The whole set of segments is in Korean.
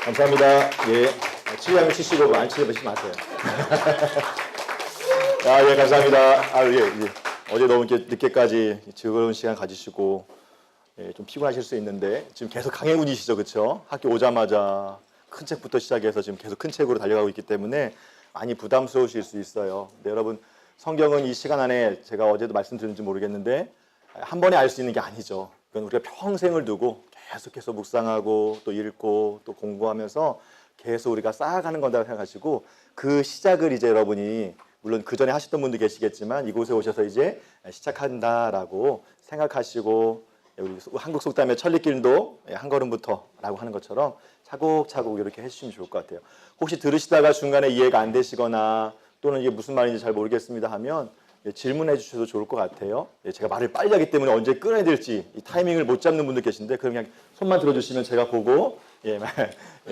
감사합니다. 예. 치료하면 치시고 안 치려보시지 마세요. 예, 감사합니다. 예. 어제 너무 이렇게 늦게까지 즐거운 시간 가지시고, 예, 좀 피곤하실 수 있는데, 지금 계속 강행군이시죠, 그쵸? 학교 오자마자 큰 책부터 시작해서 지금 계속 큰 책으로 달려가고 있기 때문에 많이 부담스러우실 수 있어요. 근데 여러분, 성경은 이 시간 안에 제가 어제도 말씀드렸는지 모르겠는데, 한 번에 알 수 있는 게 아니죠. 그건 우리가 평생을 두고 계속해서 묵상하고 또 읽고 또 공부하면서 계속 우리가 쌓아가는 거다 생각하시고, 그 시작을 이제 여러분이 물론 그 전에 하셨던 분도 계시겠지만 이곳에 오셔서 이제 시작한다라고 생각하시고, 우리 한국 속담의 천리길도 한 걸음부터라고 하는 것처럼 차곡차곡 이렇게 해주시면 좋을 것 같아요. 혹시 들으시다가 중간에 이해가 안 되시거나 또는 이게 무슨 말인지 잘 모르겠습니다 하면 질문해 주셔도 좋을 것 같아요. 제가 말을 빨리 하기 때문에 언제 끊어야 될지 이 타이밍을 못 잡는 분들 계신데, 그냥 손만 들어주시면 제가 보고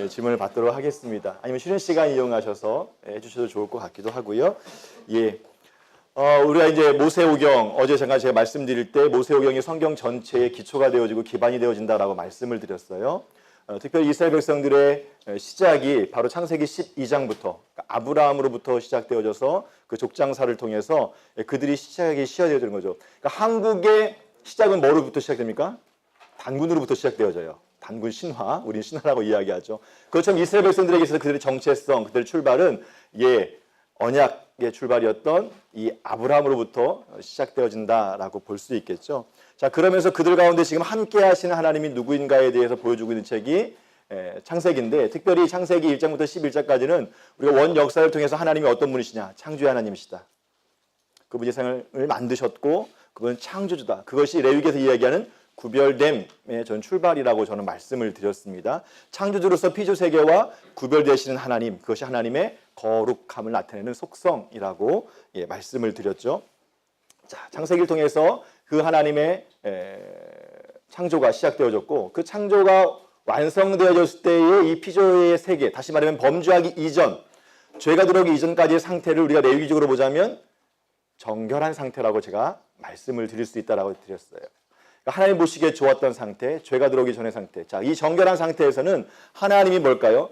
질문을 받도록 하겠습니다. 아니면 쉬는 시간 이용하셔서 해주셔도 좋을 것 같기도 하고요. 우리가 이제 모세오경, 어제 제가 말씀드릴 때 모세오경이 성경 전체의 기초가 되어지고 기반이 되어진다라고 말씀을 드렸어요. 특별히 이스라엘 백성들의 시작이 바로 창세기 12장부터 아브라함으로부터 시작되어져서 그 족장사를 통해서 그들이 시작이 시작되어지는 거죠. 그러니까 한국의 시작은 뭐로부터 시작됩니까? 단군으로부터 시작되어져요. 단군 신화, 우리는 신화라고 이야기하죠. 그것처럼 이스라엘 백성들에게 있어서 그들의 정체성, 그들의 출발은 언약의 출발이었던 이 아브라함으로부터 시작되어진다라고 볼 수 있겠죠. 자, 그러면서 그들 가운데 지금 함께 하시는 하나님이 누구인가에 대해서 보여주고 있는 책이 창세기인데, 특별히 창세기 1장부터 11장까지는 우리가 원 역사를 통해서 하나님이 어떤 분이시냐, 창조의 하나님이시다. 그분이 세상을 만드셨고 그분은 창조주다. 그것이 레위기에서 이야기하는 구별됨의 전 출발이라고 저는 말씀을 드렸습니다. 창조주로서 피조세계와 구별되시는 하나님, 그것이 하나님의 거룩함을 나타내는 속성이라고 말씀을 드렸죠. 자, 창세기를 통해서 그 하나님의 창조가 시작되어졌고, 그 창조가 완성되어졌을 때의 이 피조의 세계, 다시 말하면 범죄하기 이전, 죄가 들어오기 이전까지의 상태를 우리가 레위기적으로 보자면 정결한 상태라고 제가 말씀을 드릴 수 있다라고 드렸어요. 그러니까 하나님 보시기에 좋았던 상태, 죄가 들어오기 전의 상태. 자, 이 정결한 상태에서는 하나님이 뭘까요?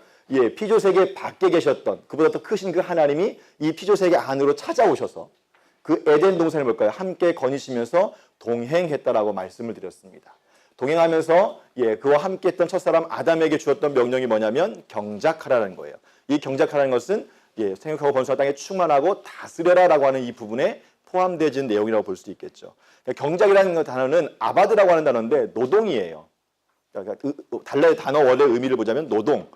피조세계 밖에 계셨던 그보다 더 크신 그 하나님이 이 피조세계 안으로 찾아오셔서 그 에덴 동산을 뭘까요? 함께 거니시면서 동행했다라고 말씀을 드렸습니다. 동행하면서 그와 함께했던 첫사람 아담에게 주었던 명령이 뭐냐면 경작하라는 거예요. 이 경작하라는 것은 생육하고 번성한 땅에 충만하고 다스려라라고 하는 이 부분에 포함되어진 내용이라고 볼 수 있겠죠. 그러니까 경작이라는 단어는 아바드라고 하는 단어인데 노동이에요. 그러니까 달라의 단어 원래 의미를 보자면 노동.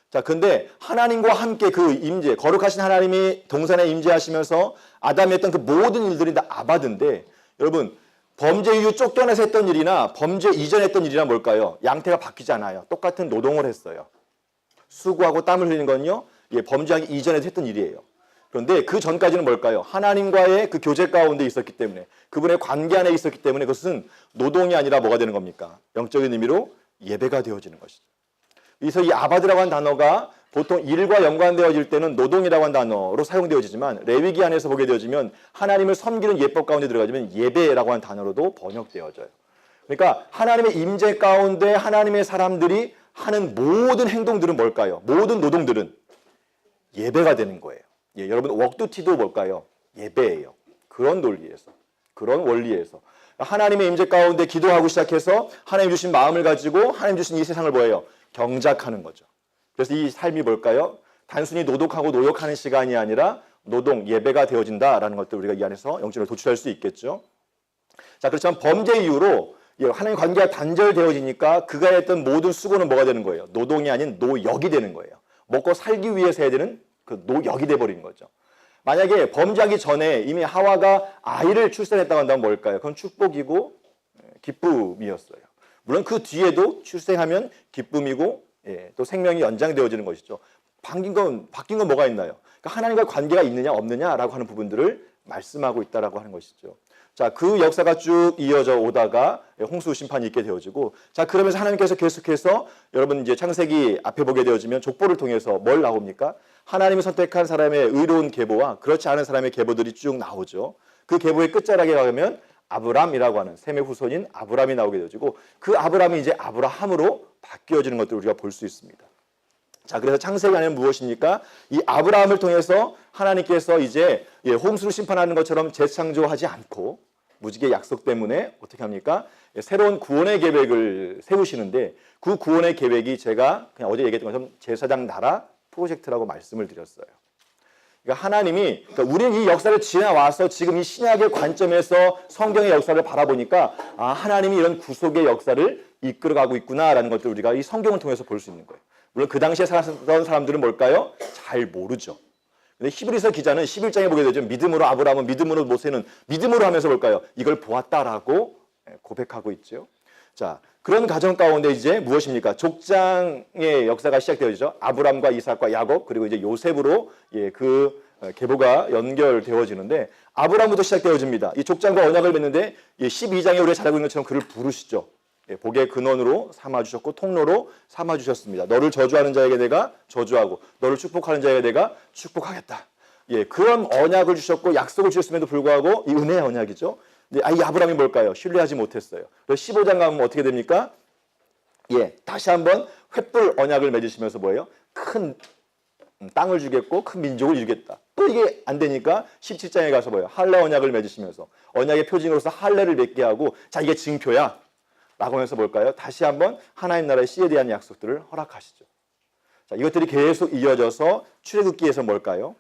자, 근데 하나님과 함께 그 임재, 거룩하신 하나님이 동산에 임재하시면서 아담이 했던 그 모든 일들이 다 아바드인데, 여러분 범죄 이후 쫓겨나서 했던 일이나 범죄 이전에 했던 일이나 뭘까요? 양태가 바뀌지 않아요. 똑같은 노동을 했어요. 수고하고 땀을 흘리는 건요, 범죄하기 이전에 했던 일이에요. 그런데 그 전까지는 뭘까요? 하나님과의 그 교제 가운데 있었기 때문에, 그분의 관계 안에 있었기 때문에 그것은 노동이 아니라 뭐가 되는 겁니까? 영적인 의미로 예배가 되어지는 것이죠. 그래서 이 아바드라고 하는 단어가 보통 일과 연관되어질 때는 노동이라고 하는 단어로 사용되어지지만, 레위기 안에서 보게 되어지면 하나님을 섬기는 예법 가운데 들어가지면 예배라고 하는 단어로도 번역되어져요. 그러니까 하나님의 임재 가운데 하나님의 사람들이 하는 모든 행동들은 뭘까요? 모든 노동들은 예배가 되는 거예요. 여러분 웍두티도 뭘까요? 예배예요. 그런 논리에서, 그런 원리에서 하나님의 임재 가운데 기도하고 시작해서 하나님 주신 마음을 가지고 하나님 주신 이 세상을 뭐예요? 경작하는 거죠. 그래서 이 삶이 뭘까요? 단순히 노력하고 노력하는 시간이 아니라 노동, 예배가 되어진다라는 것들 우리가 이 안에서 영적으로 도출할 수 있겠죠. 자, 그렇지만 범죄 이후로 하나님 관계가 단절되어지니까 그가 했던 모든 수고는 뭐가 되는 거예요? 노동이 아닌 노역이 되는 거예요. 먹고 살기 위해서 해야 되는 그 노역이 돼버린 거죠. 만약에 범죄하기 전에 이미 하와가 아이를 출산했다고 한다면 뭘까요? 그건 축복이고 기쁨이었어요. 물론 그 뒤에도 출생하면 기쁨이고 또 생명이 연장되어지는 것이죠. 바뀐 건 뭐가 있나요? 그러니까 하나님과 관계가 있느냐 없느냐라고 하는 부분들을 말씀하고 있다라고 하는 것이죠. 자, 그 역사가 쭉 이어져 오다가 홍수 심판이 있게 되어지고, 자, 그러면서 하나님께서 계속해서 여러분 이제 창세기 앞에 보게 되어지면 족보를 통해서 뭘 나옵니까? 하나님이 선택한 사람의 의로운 계보와 그렇지 않은 사람의 계보들이 쭉 나오죠. 그 계보의 끝자락에 가면 아브람이라고 하는 셈의 후손인 아브람이 나오게 되어지고, 그 아브람이 이제 아브라함으로 바뀌어지는 것들을 우리가 볼 수 있습니다. 자, 그래서 창세기 안에는 무엇입니까? 이 아브라함을 통해서 하나님께서 이제 홍수를 심판하는 것처럼 재창조하지 않고 무지개 약속 때문에 어떻게 합니까? 새로운 구원의 계획을 세우시는데 그 구원의 계획이 제가 그냥 어제 얘기했던 것처럼 제사장 나라 프로젝트라고 말씀을 드렸어요. 그러니까 하나님이, 우리는 이 역사를 지나와서 지금 이 신약의 관점에서 성경의 역사를 바라보니까 아, 하나님이 이런 구속의 역사를 이끌어가고 있구나라는 것들을 우리가 이 성경을 통해서 볼 수 있는 거예요. 물론 그 당시에 살았던 사람들은 뭘까요? 잘 모르죠. 근데 히브리서 기자는 11장에 보게 되죠. 믿음으로 아브라함은, 믿음으로 모세는, 믿음으로 하면서 볼까요? 이걸 보았다라고 고백하고 있죠. 자, 그런 가정 가운데 이제 무엇입니까? 족장의 역사가 시작되어지죠. 아브람과 이삭과 야곱 그리고 이제 요셉으로 그 계보가 연결되어지는데 아브람부터 시작되어집니다. 이 족장과 언약을 맺는데 12장에 우리가 잘 알고 있는 것처럼 그를 부르시죠. 복의 근원으로 삼아주셨고 통로로 삼아주셨습니다. 너를 저주하는 자에게 내가 저주하고 너를 축복하는 자에게 내가 축복하겠다. 그런 언약을 주셨고 약속을 주셨음에도 불구하고 이 은혜의 언약이죠. 근데 이 아브라함이 뭘까요? 신뢰하지 못했어요. 그래서 15장 가면 어떻게 됩니까? 다시 한번 횃불 언약을 맺으시면서 뭐예요? 큰 땅을 주겠고 큰 민족을 이루겠다. 또 이게 안 되니까 17장에 가서 뭐예요? 할례 언약을 맺으시면서 언약의 표징으로서 할례를 맺게 하고 자 이게 징표야 라고 하면서 뭘까요? 다시 한번 하나님 나라의 씨에 대한 약속들을 허락하시죠. 자, 이것들이 계속 이어져서 출애굽기에서 뭘까요?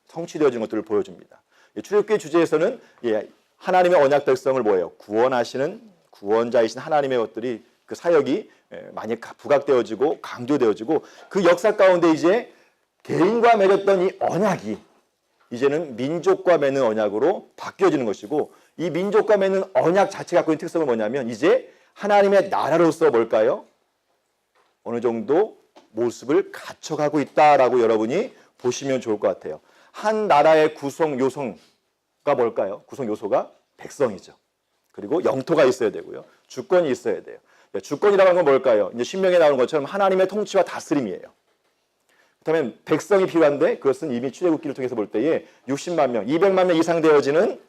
성취되어진 것들을 보여줍니다. 출애굽기 주제에서는 하나님의 언약 백성을 뭐예요? 구원하시는 구원자이신 하나님의 것들이 그 사역이 많이 부각되어지고 강조되어지고 그 역사 가운데 이제 개인과 맺었던 이 언약이 이제는 민족과 맺는 언약으로 바뀌어지는 것이고 이 민족과 맺는 언약 자체가 갖고 있는 특성은 뭐냐면 이제 하나님의 나라로서 뭘까요? 어느 정도 모습을 갖춰가고 있다라고 여러분이 보시면 좋을 것 같아요. 한 나라의 구성 요소가 뭘까요? 구성 요소가 백성이죠. 그리고 영토가 있어야 되고요. 주권이 있어야 돼요. 주권이라고 하는 건 뭘까요? 이제 신명에 나오는 것처럼 하나님의 통치와 다스림이에요. 그렇다면 백성이 필요한데 그것은 이미 출애굽기를 통해서 볼 때에 60만 명, 200만 명 이상 되어지는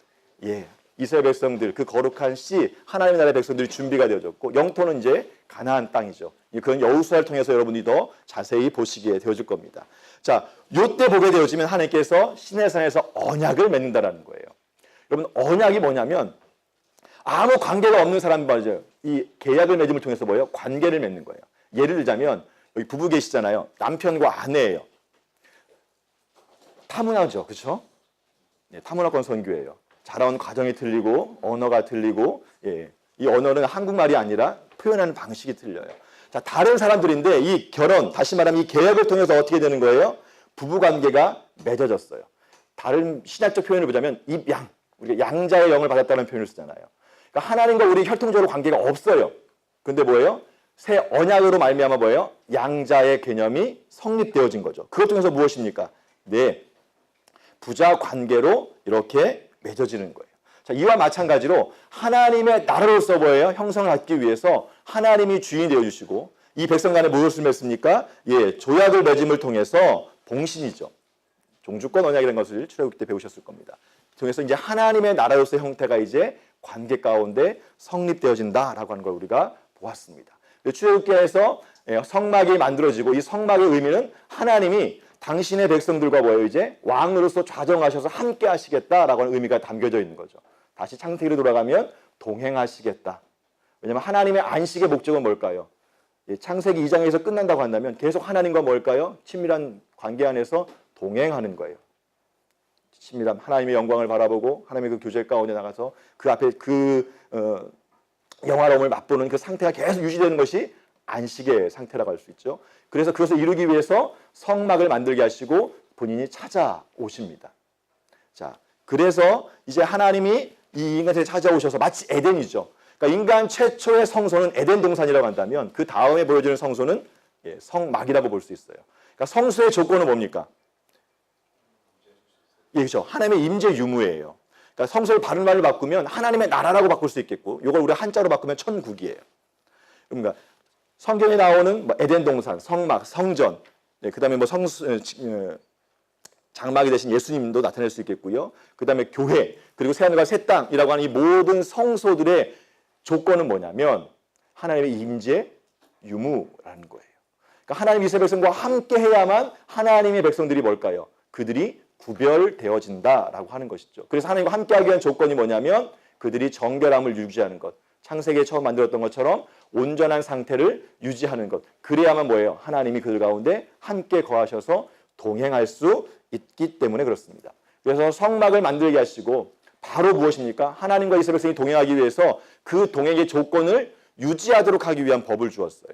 이스라엘 백성들, 그 거룩한 씨, 하나님의 나라의 백성들이 준비가 되어졌고 영토는 이제 가나안 땅이죠. 그건 여호수아를 통해서 여러분이 더 자세히 보시게 되어질 겁니다. 자, 요때 보게 되어지면 하나님께서 시내산에서 언약을 맺는다라는 거예요. 여러분 언약이 뭐냐면 아무 관계가 없는 사람 말이죠. 이 계약을 맺음을 통해서 뭐예요? 관계를 맺는 거예요. 예를 들자면 여기 부부 계시잖아요. 남편과 아내예요. 타문화죠, 그렇죠? 타문화권 선교예요. 자라온 과정이 틀리고 언어가 틀리고 이 언어는 한국말이 아니라 표현하는 방식이 틀려요. 자, 다른 사람들인데 이 결혼, 다시 말하면 이 계약을 통해서 어떻게 되는 거예요? 부부관계가 맺어졌어요. 다른 신학적 표현을 보자면 입양, 우리가 양자의 영을 받았다는 표현을 쓰잖아요. 그러니까 하나님과 우리 혈통적으로 관계가 없어요. 근데 뭐예요? 새 언약으로 말미암아 뭐예요? 양자의 개념이 성립되어진 거죠. 그것 중에서 무엇입니까? 부자 관계로 이렇게 맺어지는 거예요. 자, 이와 마찬가지로 하나님의 나라로서 뭐예요? 형성을 갖기 위해서 하나님이 주인이 되어주시고 이 백성 간에 무엇을 맺습니까? 조약을 맺음을 통해서 봉신이죠. 종주권 언약이라는 것을 출애굽기 때 배우셨을 겁니다. 통해서 이제 하나님의 나라로서의 형태가 이제 관계 가운데 성립되어진다라고 하는 걸 우리가 보았습니다. 출애굽기에서 성막이 만들어지고 이 성막의 의미는 하나님이 당신의 백성들과 뭐예요? 이제 왕으로서 좌정하셔서 함께 하시겠다라고 하는 의미가 담겨져 있는 거죠. 다시 창세기로 돌아가면 동행하시겠다. 왜냐하면 하나님의 안식의 목적은 뭘까요? 창세기 2장에서 끝난다고 한다면 계속 하나님과 뭘까요? 친밀한 관계 안에서 동행하는 거예요. 친밀한 하나님의 영광을 바라보고 하나님의 그 교제 가운데 나가서 그 앞에 영화로움을 맛보는 그 상태가 계속 유지되는 것이 안식의 상태라고 할 수 있죠. 그래서 그것을 이루기 위해서 성막을 만들게 하시고 본인이 찾아오십니다. 자, 그래서 이제 하나님이 이 인간한테 찾아오셔서 마치 에덴이죠. 그러니까 인간 최초의 성소는 에덴 동산이라고 한다면 그 다음에 보여주는 성소는 성막이라고 볼 수 있어요. 그러니까 성소의 조건은 뭡니까? 그렇죠. 하나님의 임재 유무예요. 그러니까 성소를 바른 말로 바꾸면 하나님의 나라라고 바꿀 수 있겠고 이걸 우리가 한자로 바꾸면 천국이에요. 그러니까 성경에 나오는 에덴 동산, 성막, 성전, 그 다음에 장막이 되신 예수님도 나타낼 수 있겠고요. 그 다음에 교회, 그리고 새하늘과 새 땅이라고 하는 이 모든 성소들의 조건은 뭐냐면 하나님의 임재 유무라는 거예요. 그러니까 하나님 이스라엘 백성과 함께 해야만 하나님의 백성들이 뭘까요? 그들이 구별되어진다라고 하는 것이죠. 그래서 하나님과 함께하기 위한 조건이 뭐냐면 그들이 정결함을 유지하는 것. 창세기에 처음 만들었던 것처럼 온전한 상태를 유지하는 것. 그래야만 뭐예요? 하나님이 그들 가운데 함께 거하셔서 동행할 수 있기 때문에 그렇습니다. 그래서 성막을 만들게 하시고 바로 무엇입니까? 하나님과 이스라엘 백성이 동행하기 위해서 그 동행의 조건을 유지하도록 하기 위한 법을 주었어요.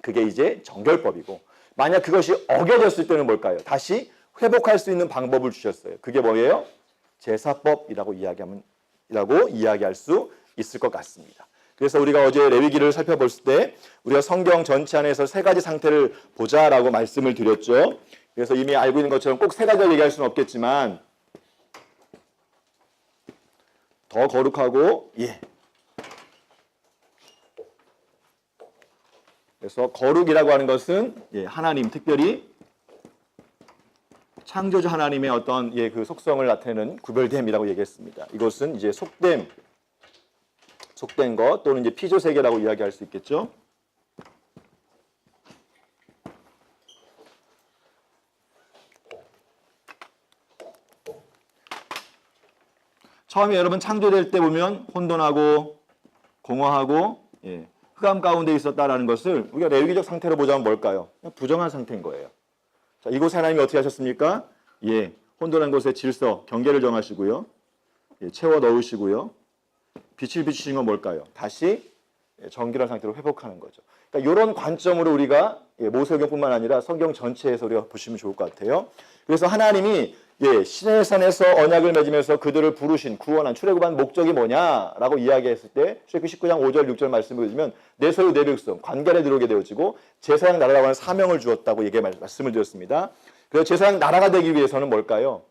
그게 이제 정결법이고 만약 그것이 어겨졌을 때는 뭘까요? 다시 회복할 수 있는 방법을 주셨어요. 그게 뭐예요? 제사법이라고 이야기할 수 있을 것 같습니다. 그래서 우리가 어제 레위기를 살펴볼 때 우리가 성경 전체 안에서 세 가지 상태를 보자라고 말씀을 드렸죠. 그래서 이미 알고 있는 것처럼 꼭 세 가지를 얘기할 수는 없겠지만 더 거룩하고 그래서 거룩이라고 하는 것은 하나님 특별히 창조주 하나님의 어떤 그 속성을 나타내는 구별됨이라고 얘기했습니다. 이것은 이제 속된 것 또는 이제 피조 세계라고 이야기할 수 있겠죠. 처음에 여러분 창조될 때 보면 혼돈하고 공허하고 흑암 가운데 있었다라는 것을 우리가 레위기적 상태로 보자면 뭘까요? 부정한 상태인 거예요. 자, 이곳에 하나님이 어떻게 하셨습니까? 혼돈한 곳에 질서, 경계를 정하시고요. 채워 넣으시고요. 빛을 비추신 건 뭘까요? 다시 정결한 상태로 회복하는 거죠. 그러니까 이런 관점으로 우리가 모세오경뿐만 아니라 성경 전체에서 우리가 보시면 좋을 것 같아요. 그래서 하나님이 시내의 산에서 언약을 맺으면서 그들을 부르신 구원한 출애굽한 목적이 뭐냐라고 이야기했을 때 출애굽기 19장 5절 6절 말씀을 보시면 내 소유 내 백성 관계에 들어오게 되어지고 제사장 나라라고 하는 사명을 주었다고 말씀을 드렸습니다. 그래서 제사장 나라가 되기 위해서는 뭘까요?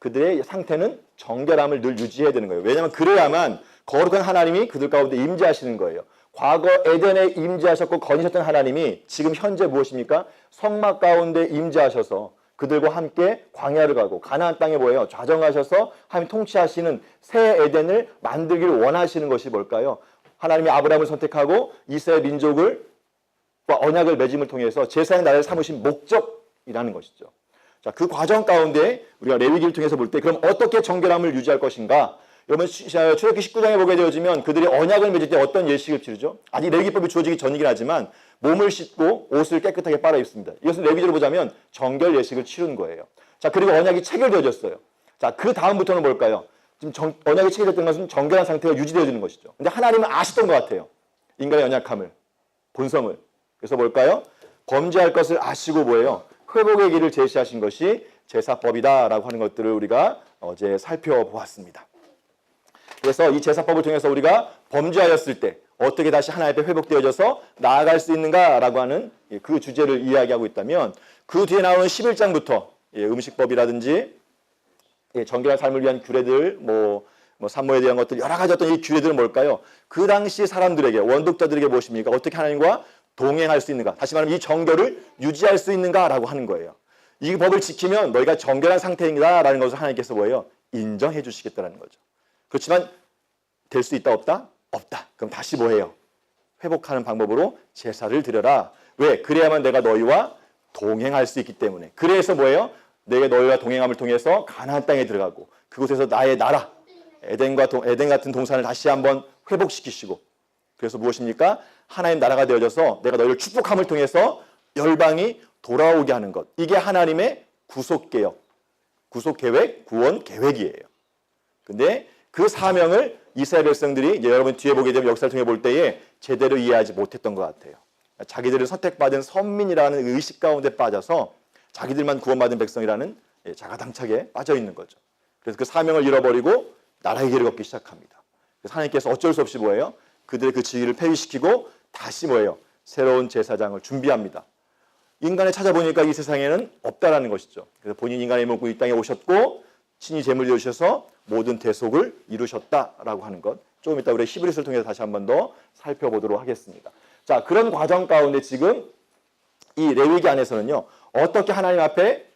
그들의 상태는 정결함을 늘 유지해야 되는 거예요. 왜냐하면 그래야만 거룩한 하나님이 그들 가운데 임재하시는 거예요. 과거 에덴에 임재하셨고 거니셨던 하나님이 지금 현재 무엇입니까? 성막 가운데 임재하셔서 그들과 함께 광야를 가고 가나안 땅에 뭐예요? 좌정하셔서 하나님 통치하시는 새 에덴을 만들기를 원하시는 것이 뭘까요? 하나님이 아브라함을 선택하고 이스라엘 민족을 언약을 맺음을 통해서 제사장 나라를 삼으신 목적이라는 것이죠. 자, 그 과정 가운데 우리가 레위기를 통해서 볼 때 그럼 어떻게 정결함을 유지할 것인가? 여러분 출애굽기 19장에 보게 되어지면 그들이 언약을 맺을 때 어떤 예식을 치르죠? 아직 레위기법이 주어지기 전이긴 하지만 몸을 씻고 옷을 깨끗하게 빨아 입습니다. 이것은 레위기로 보자면 정결 예식을 치른 거예요. 자, 그리고 언약이 체결되어졌어요. 자, 그 다음부터는 뭘까요? 지금 언약이 체결됐던 것은 정결한 상태가 유지되어지는 것이죠. 근데 하나님은 아셨던 것 같아요. 인간의 연약함을, 본성을. 그래서 뭘까요? 범죄할 것을 아시고 뭐예요? 회복의 길을 제시하신 것이 제사법이다라고 하는 것들을 우리가 어제 살펴보았습니다. 그래서 이 제사법을 통해서 우리가 범죄하였을 때 어떻게 다시 하나님 앞에 회복되어져서 나아갈 수 있는가라고 하는 그 주제를 이야기하고 있다면 그 뒤에 나오는 11장부터 음식법이라든지 정결한 삶을 위한 규례들, 산모에 대한 것들 여러 가지 어떤 이 규례들은 뭘까요? 그 당시 사람들에게 원독자들에게 무엇입니까? 어떻게 하나님과 동행할 수 있는가? 다시 말하면 이 정결을 유지할 수 있는가라고 하는 거예요. 이 법을 지키면 너희가 정결한 상태이다라는 것을 하나님께서 뭐예요? 인정해 주시겠다는 거죠. 그렇지만 될 수 있다 없다? 없다. 그럼 다시 뭐예요? 회복하는 방법으로 제사를 드려라. 왜? 그래야만 내가 너희와 동행할 수 있기 때문에. 그래서 뭐예요? 내가 너희와 동행함을 통해서 가나안 땅에 들어가고 그곳에서 나의 나라 에덴 같은 동산을 다시 한번 회복시키시고 그래서 무엇입니까? 하나님 나라가 되어져서 내가 너희를 축복함을 통해서 열방이 돌아오게 하는 것. 이게 하나님의 구속개혁, 구속계획, 구원 계획이에요. 근데 그 사명을 이스라엘 백성들이 이제 여러분 뒤에 보게 되면 역사를 통해 볼 때에 제대로 이해하지 못했던 것 같아요. 자기들을 선택받은 선민이라는 의식 가운데 빠져서 자기들만 구원받은 백성이라는 자가당착에 빠져 있는 거죠. 그래서 그 사명을 잃어버리고 나라의 길을 걷기 시작합니다. 그래서 하나님께서 어쩔 수 없이 뭐예요? 그들의 그 지위를 폐위시키고 다시 뭐예요? 새로운 제사장을 준비합니다. 인간을 찾아보니까 이 세상에는 없다라는 것이죠. 그래서 본인 인간의 몸을 이 땅에 오셨고 친히 제물을 드리셔서 모든 대속을 이루셨다라고 하는 것. 조금 이따 우리 히브리서를 통해서 다시 한 번 더 살펴보도록 하겠습니다. 자, 그런 과정 가운데 지금 이 레위기 안에서는요. 어떻게 하나님 앞에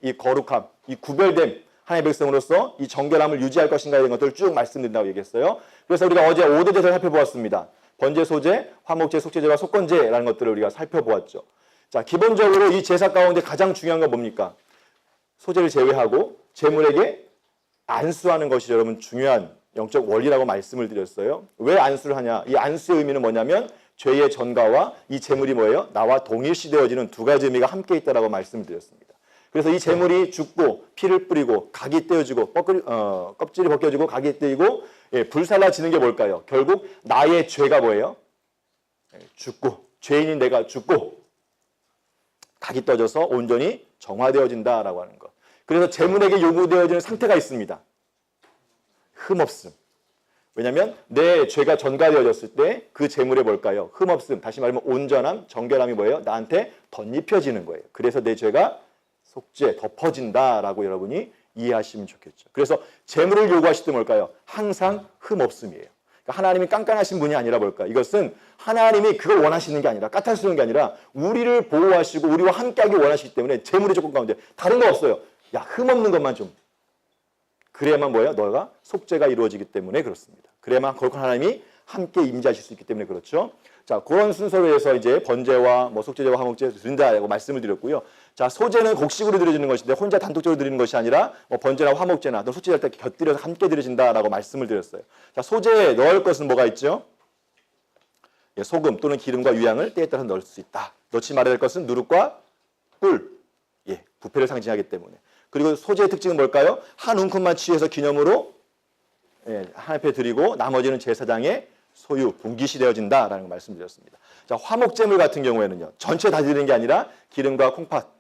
이 거룩함, 이 구별됨, 하나님의 백성으로서 이 정결함을 유지할 것인가에 대한 것들을 쭉 말씀드린다고 얘기했어요. 그래서 우리가 어제 5대 제사를 살펴보았습니다. 번제, 소제, 화목제, 속죄제와 속건제라는 것들을 우리가 살펴보았죠. 자, 기본적으로 이 제사 가운데 가장 중요한 건 뭡니까? 소제를 제외하고 제물에게 안수하는 것이 여러분 중요한 영적 원리라고 말씀을 드렸어요. 왜 안수를 하냐? 이 안수의 의미는 뭐냐면 죄의 전가와 이 제물이 뭐예요? 나와 동일시되어지는 두 가지 의미가 함께 있다라고 말씀을 드렸습니다. 그래서 이 제물이 죽고 피를 뿌리고 각이 떼어지고 껍질이 벗겨지고 각이 떼이고 불살라지는 게 뭘까요? 결국 나의 죄가 뭐예요? 죽고 죄인인 내가 죽고 각이 떠져서 온전히 정화되어진다라고 하는 것. 그래서 제물에게 요구되어지는 상태가 있습니다. 흠없음. 왜냐하면 내 죄가 전가되어졌을 때 그 제물에 뭘까요? 흠없음. 다시 말하면 온전함, 정결함이 뭐예요? 나한테 덧입혀지는 거예요. 그래서 내 죄가 속죄, 덮어진다라고 여러분이 이해하시면 좋겠죠. 그래서 제물을 요구하실 때 뭘까요? 항상 흠없음이에요. 그러니까 하나님이 깐깐하신 분이 아니라 뭘까요? 이것은 하나님이 그걸 원하시는 게 아니라 까탈스러운 게 아니라 우리를 보호하시고 우리와 함께하기 원하시기 때문에 제물의 조건 가운데 다른 거 없어요. 야, 흠없는 것만 좀. 그래야만 뭐예요? 너가 속죄가 이루어지기 때문에 그렇습니다. 그래야만 거룩한 하나님이 함께 임재하실 수 있기 때문에 그렇죠. 자, 그런 순서로 해서 이제 번제와 속죄제와 화목제 드린다라고 말씀을 드렸고요. 자, 소제는 곡식으로 드려지는 것인데 혼자 단독적으로 드리는 것이 아니라 번제나 화목제나 또 속죄할 때 곁들여서 함께 드려진다라고 말씀을 드렸어요. 자, 소제에 넣을 것은 뭐가 있죠? 소금 또는 기름과 유향을 때에 따라서 넣을 수 있다. 넣지 말아야 될 것은 누룩과 꿀, 부패를 상징하기 때문에. 그리고 소제의 특징은 뭘까요? 한 움큼만 취해서 기념으로 하나님 앞에 드리고 나머지는 제사장의 소유, 분깃이 되어진다라는 걸 말씀드렸습니다. 자, 화목제물 같은 경우에는요. 전체 다 드리는 게 아니라 기름과 콩팥,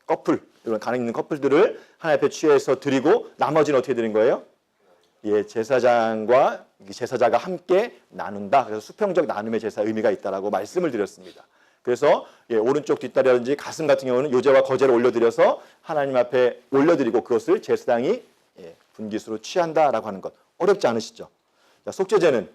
커플, 이런 간에 있는 커플들을 하나님 앞에 취해서 드리고 나머지는 어떻게 드린 거예요? 제사장과 제사자가 함께 나눈다. 그래서 수평적 나눔의 제사 의미가 있다라고 말씀을 드렸습니다. 그래서 오른쪽 뒷다리라든지 가슴 같은 경우는 요제와 거제를 올려드려서 하나님 앞에 올려드리고 그것을 제사장이 분깃으로 취한다라고 하는 것. 어렵지 않으시죠? 자, 속죄제는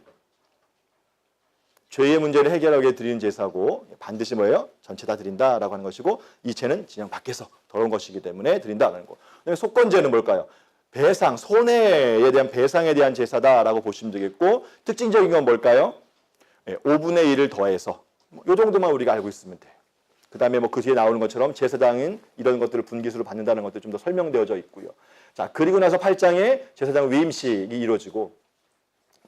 죄의 문제를 해결하게 드리는 제사고 반드시 뭐예요? 전체 다 드린다라고 하는 것이고 이 죄는 진영 밖에서 더러운 것이기 때문에 드린다라는 거. 속건제는 뭘까요? 배상, 손해에 대한 배상에 대한 제사다라고 보시면 되겠고 특징적인 건 뭘까요? 5분의 1을 더해서 이 정도만 우리가 알고 있으면 돼요. 그 다음에 그 뒤에 나오는 것처럼 제사장은 이런 것들을 분깃으로 받는다는 것도 좀 더 설명되어져 있고요. 자, 그리고 나서 8장에 제사장 위임식이 이루어지고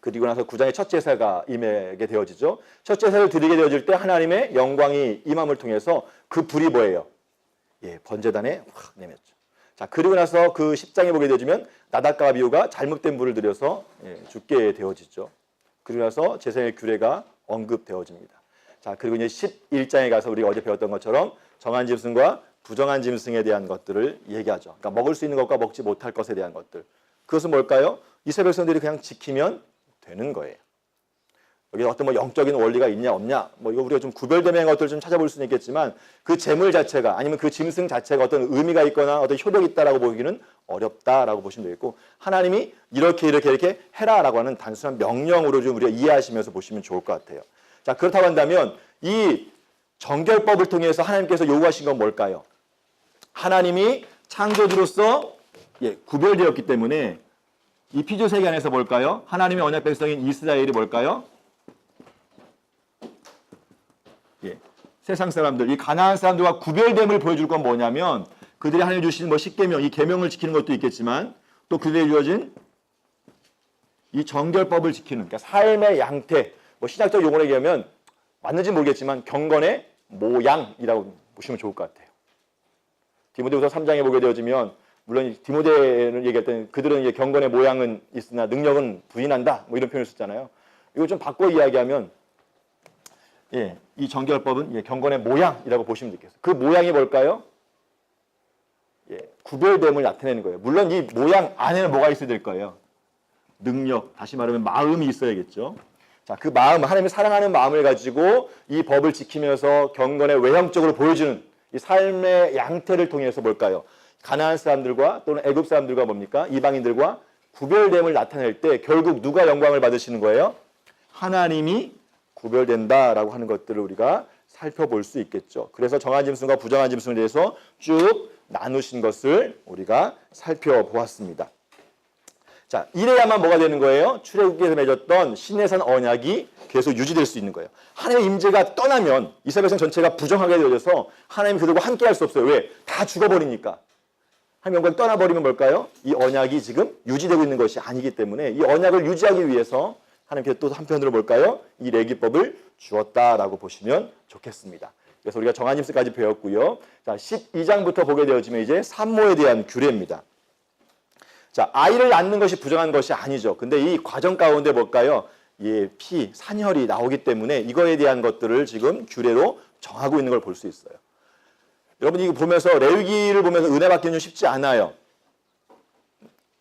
그리고 나서 9장에 첫 제사가 임하게 되어지죠. 첫 제사를 드리게 되어질 때 하나님의 영광이 임함을 통해서 그 불이 뭐예요? 번제단에 확 내렸죠. 자, 그리고 나서 그 10장에 보게 되어지면 나답과 아비후가 잘못된 불을 들여서 죽게 되어지죠. 그리고 나서 제사장의 규례가 언급되어집니다. 자, 그리고 이제 11장에 가서 우리가 어제 배웠던 것처럼 정한 짐승과 부정한 짐승에 대한 것들을 얘기하죠. 그러니까 먹을 수 있는 것과 먹지 못할 것에 대한 것들. 그것은 뭘까요? 이스라엘 백성들이 그냥 지키면 되는 거예요. 여기 어떤 영적인 원리가 있냐 없냐 이거 우리가 좀 구별되는 것들을 좀 찾아볼 수는 있겠지만 그 제물 자체가 아니면 그 짐승 자체가 어떤 의미가 있거나 어떤 효력이 있다라고 보기는 어렵다라고 보시면 되겠고 하나님이 이렇게 해라라고 하는 단순한 명령으로 좀 우리가 이해하시면서 보시면 좋을 것 같아요. 자, 그렇다고 한다면 이 정결법을 통해서 하나님께서 요구하신 건 뭘까요? 하나님이 창조주로서 구별되었기 때문에 이 피조세계 안에서 뭘까요? 하나님의 언약 백성인 이스라엘이 뭘까요? 세상 사람들, 이 가나안 사람들과 구별됨을 보여줄 건 뭐냐면 그들이 하나님 주신 십계명, 이 계명을 지키는 것도 있겠지만 또 그들에게 주어진 이 정결법을 지키는 그러니까 삶의 양태, 신학적 용어로 얘기하면 맞는지 모르겠지만 경건의 모양이라고 보시면 좋을 것 같아요. 디모데후서 3장에 보게 되어지면 물론 디모데를 얘기할 때는 그들은 이제 경건의 모양은 있으나 능력은 부인한다 이런 표현을 썼잖아요. 이거 좀 바꿔 이야기하면 이 정결법은 경건의 모양이라고 보시면 되겠어요. 그 모양이 뭘까요? 구별됨을 나타내는 거예요. 물론 이 모양 안에는 뭐가 있어야 될 거예요? 능력, 다시 말하면 마음이 있어야겠죠. 자, 그 마음, 하나님을 사랑하는 마음을 가지고 이 법을 지키면서 경건의 외형적으로 보여주는 이 삶의 양태를 통해서 뭘까요? 가나안 사람들과 또는 애굽 사람들과 뭡니까? 이방인들과 구별됨을 나타낼 때 결국 누가 영광을 받으시는 거예요? 하나님이 구별된다라고 하는 것들을 우리가 살펴볼 수 있겠죠. 그래서 정한 짐승과 부정한 짐승에 대해서 쭉 나누신 것을 우리가 살펴보았습니다. 자, 이래야만 뭐가 되는 거예요? 출애굽기에서 맺었던 신의 언약이 계속 유지될 수 있는 거예요. 하나님의 임재가 떠나면 이스라엘 백성 전체가 부정하게 되어져서 하나님 그들과 함께 할 수 없어요. 왜? 다 죽어버리니까. 하나님 영광이 떠나버리면 뭘까요? 이 언약이 지금 유지되고 있는 것이 아니기 때문에 이 언약을 유지하기 위해서 하나님께서 또 한편으로 뭘까요? 이 레위법을 주었다라고 보시면 좋겠습니다. 그래서 우리가 정한임수까지 배웠고요. 자, 12장부터 보게 되어지면 이제 산모에 대한 규례입니다. 자, 아이를 낳는 것이 부정한 것이 아니죠. 근데 이 과정 가운데 뭘까요? 예, 피, 산혈이 나오기 때문에 이거에 대한 것들을 지금 규례로 정하고 있는 걸 볼 수 있어요. 여러분 이거 보면서 레위기를 보면서 은혜 받기는 쉽지 않아요.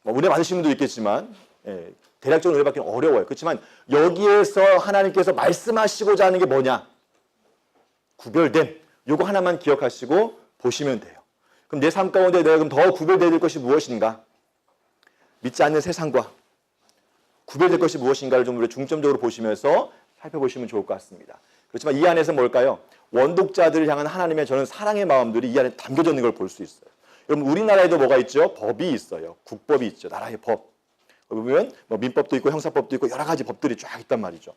은혜 받으신 분도 있겠지만 대략적으로 은혜 받기는 어려워요. 그렇지만 여기에서 하나님께서 말씀하시고자 하는 게 뭐냐? 구별된 요거 하나만 기억하시고 보시면 돼요. 그럼 내 삶 가운데 내가 그럼 더 구별되어야 될 것이 무엇인가? 믿지 않는 세상과 구별될 것이 무엇인가를 좀 중점적으로 보시면서 살펴보시면 좋을 것 같습니다. 그렇지만 이 안에서 뭘까요? 원독자들을 향한 하나님의 저는 사랑의 마음들이 이 안에 담겨져 있는 걸 볼 수 있어요. 여러분 우리나라에도 뭐가 있죠? 법이 있어요. 국법이 있죠. 나라의 법. 보면 뭐 민법도 있고 형사법도 있고 여러 가지 법들이 쫙 있단 말이죠.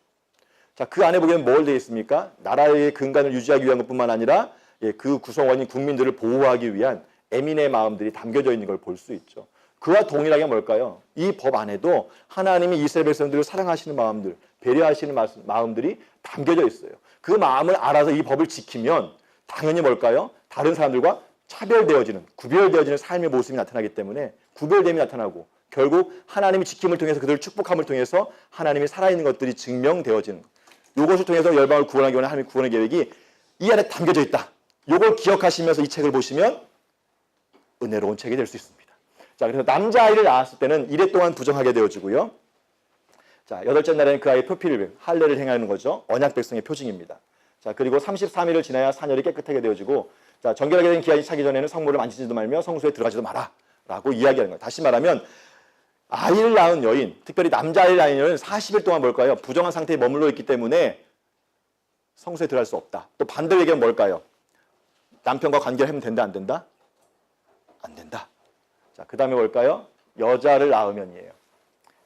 자, 그 안에 보면 뭘 되어 있습니까? 나라의 근간을 유지하기 위한 것뿐만 아니라 그 구성원인 국민들을 보호하기 위한 애민의 마음들이 담겨져 있는 걸 볼 수 있죠. 그와 동일하게 뭘까요? 이 법 안에도 하나님이 이스라엘 백성들을 사랑하시는 마음들, 배려하시는 마음들이 담겨져 있어요. 그 마음을 알아서 이 법을 지키면 당연히 뭘까요? 다른 사람들과 차별되어지는, 구별되어지는 삶의 모습이 나타나기 때문에 구별됨이 나타나고 결국 하나님이 지킴을 통해서 그들을 축복함을 통해서 하나님이 살아있는 것들이 증명되어지는 것. 이것을 통해서 열방을 구원하기 위한 하나님의 구원의 계획이 이 안에 담겨져 있다. 이걸 기억하시면서 이 책을 보시면 은혜로운 책이 될 수 있습니다. 자, 그래서 남자아이를 낳았을 때는 이래 동안 부정하게 되어지고요. 자, 여덟째 날에는 그 아이의 표피를, 할례를 행하는 거죠. 언약 백성의 표징입니다. 자, 그리고 33일을 지나야 산혈이 깨끗하게 되어지고, 자, 정결하게 된 기한이 차기 전에는 성물을 만지지도 말며 성소에 들어가지도 마라. 라고 이야기하는 거예요. 다시 말하면, 아이를 낳은 여인, 특별히 남자아이를 낳은 여인은 40일 동안 뭘까요? 부정한 상태에 머물러 있기 때문에 성소에 들어갈 수 없다. 또 반대로 얘기하면 뭘까요? 남편과 관계를 하면 된다, 안 된다? 안 된다. 자, 그 다음에 뭘까요? 여자를 낳으면이에요.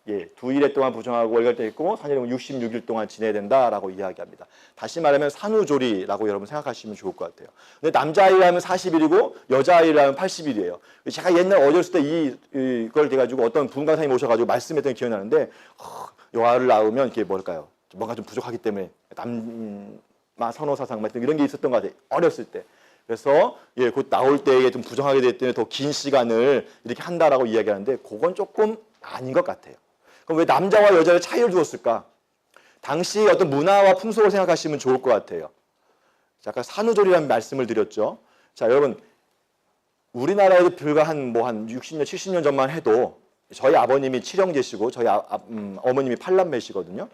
예, 2일 동안 부정하고 월갈때 있고 산혈은 66일 동안 지내야 된다라고 이야기합니다. 다시 말하면 산후조리라고 여러분 생각하시면 좋을 것 같아요. 근데 남자아이를 하면 40일이고 여자아이를 하면 80일이에요. 제가 옛날 어렸을 때 이걸 돼가지고 어떤 부흥강사님 오셔가지고 말씀했던 게 기억이 나는데 여아를 낳으면 이게 뭘까요? 뭔가 좀 부족하기 때문에 남마 선호사상 이런 게 있었던 것 같아요. 어렸을 때. 그래서 예, 곧 나올 때에 좀 부정하게 됐기 때문에 더 긴 시간을 이렇게 한다라고 이야기하는데 그건 조금 아닌 것 같아요. 그럼 왜 남자와 여자의 차이를 두었을까? 당시 어떤 문화와 풍속을 생각하시면 좋을 것 같아요. 자, 아까 산후조리라는 말씀을 드렸죠. 자, 여러분 우리나라에도 불과 한 60년, 70년 전만 해도 저희 아버님이 칠형제시고 저희 어머님이 팔남매시거든요.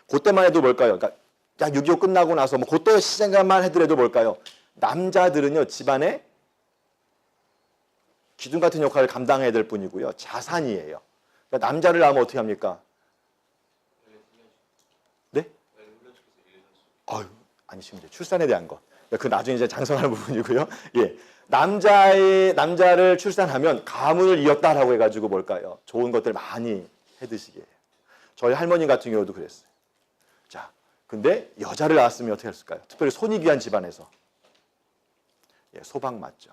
그때만 해도 뭘까요? 그러니까 6.25 끝나고 나서 그때 시간만 해더라도 뭘까요? 남자들은요 집안에 기둥 같은 역할을 감당해야 될 뿐이고요. 자산이에요. 그러니까 남자를 낳으면 어떻게 합니까? 네? 아니십니다. 출산에 대한 것. 그 나중에 이제 장성하는 부분이고요. 예. 남자를 출산하면 가문을 이었다라고 해가지고 뭘까요? 좋은 것들 많이 해드시게 해요. 저희 할머니 같은 경우도 그랬어요. 자, 근데 여자를 낳았으면 어떻게 했을까요? 특별히 손이 귀한 집안에서. 예, 소방 맞죠.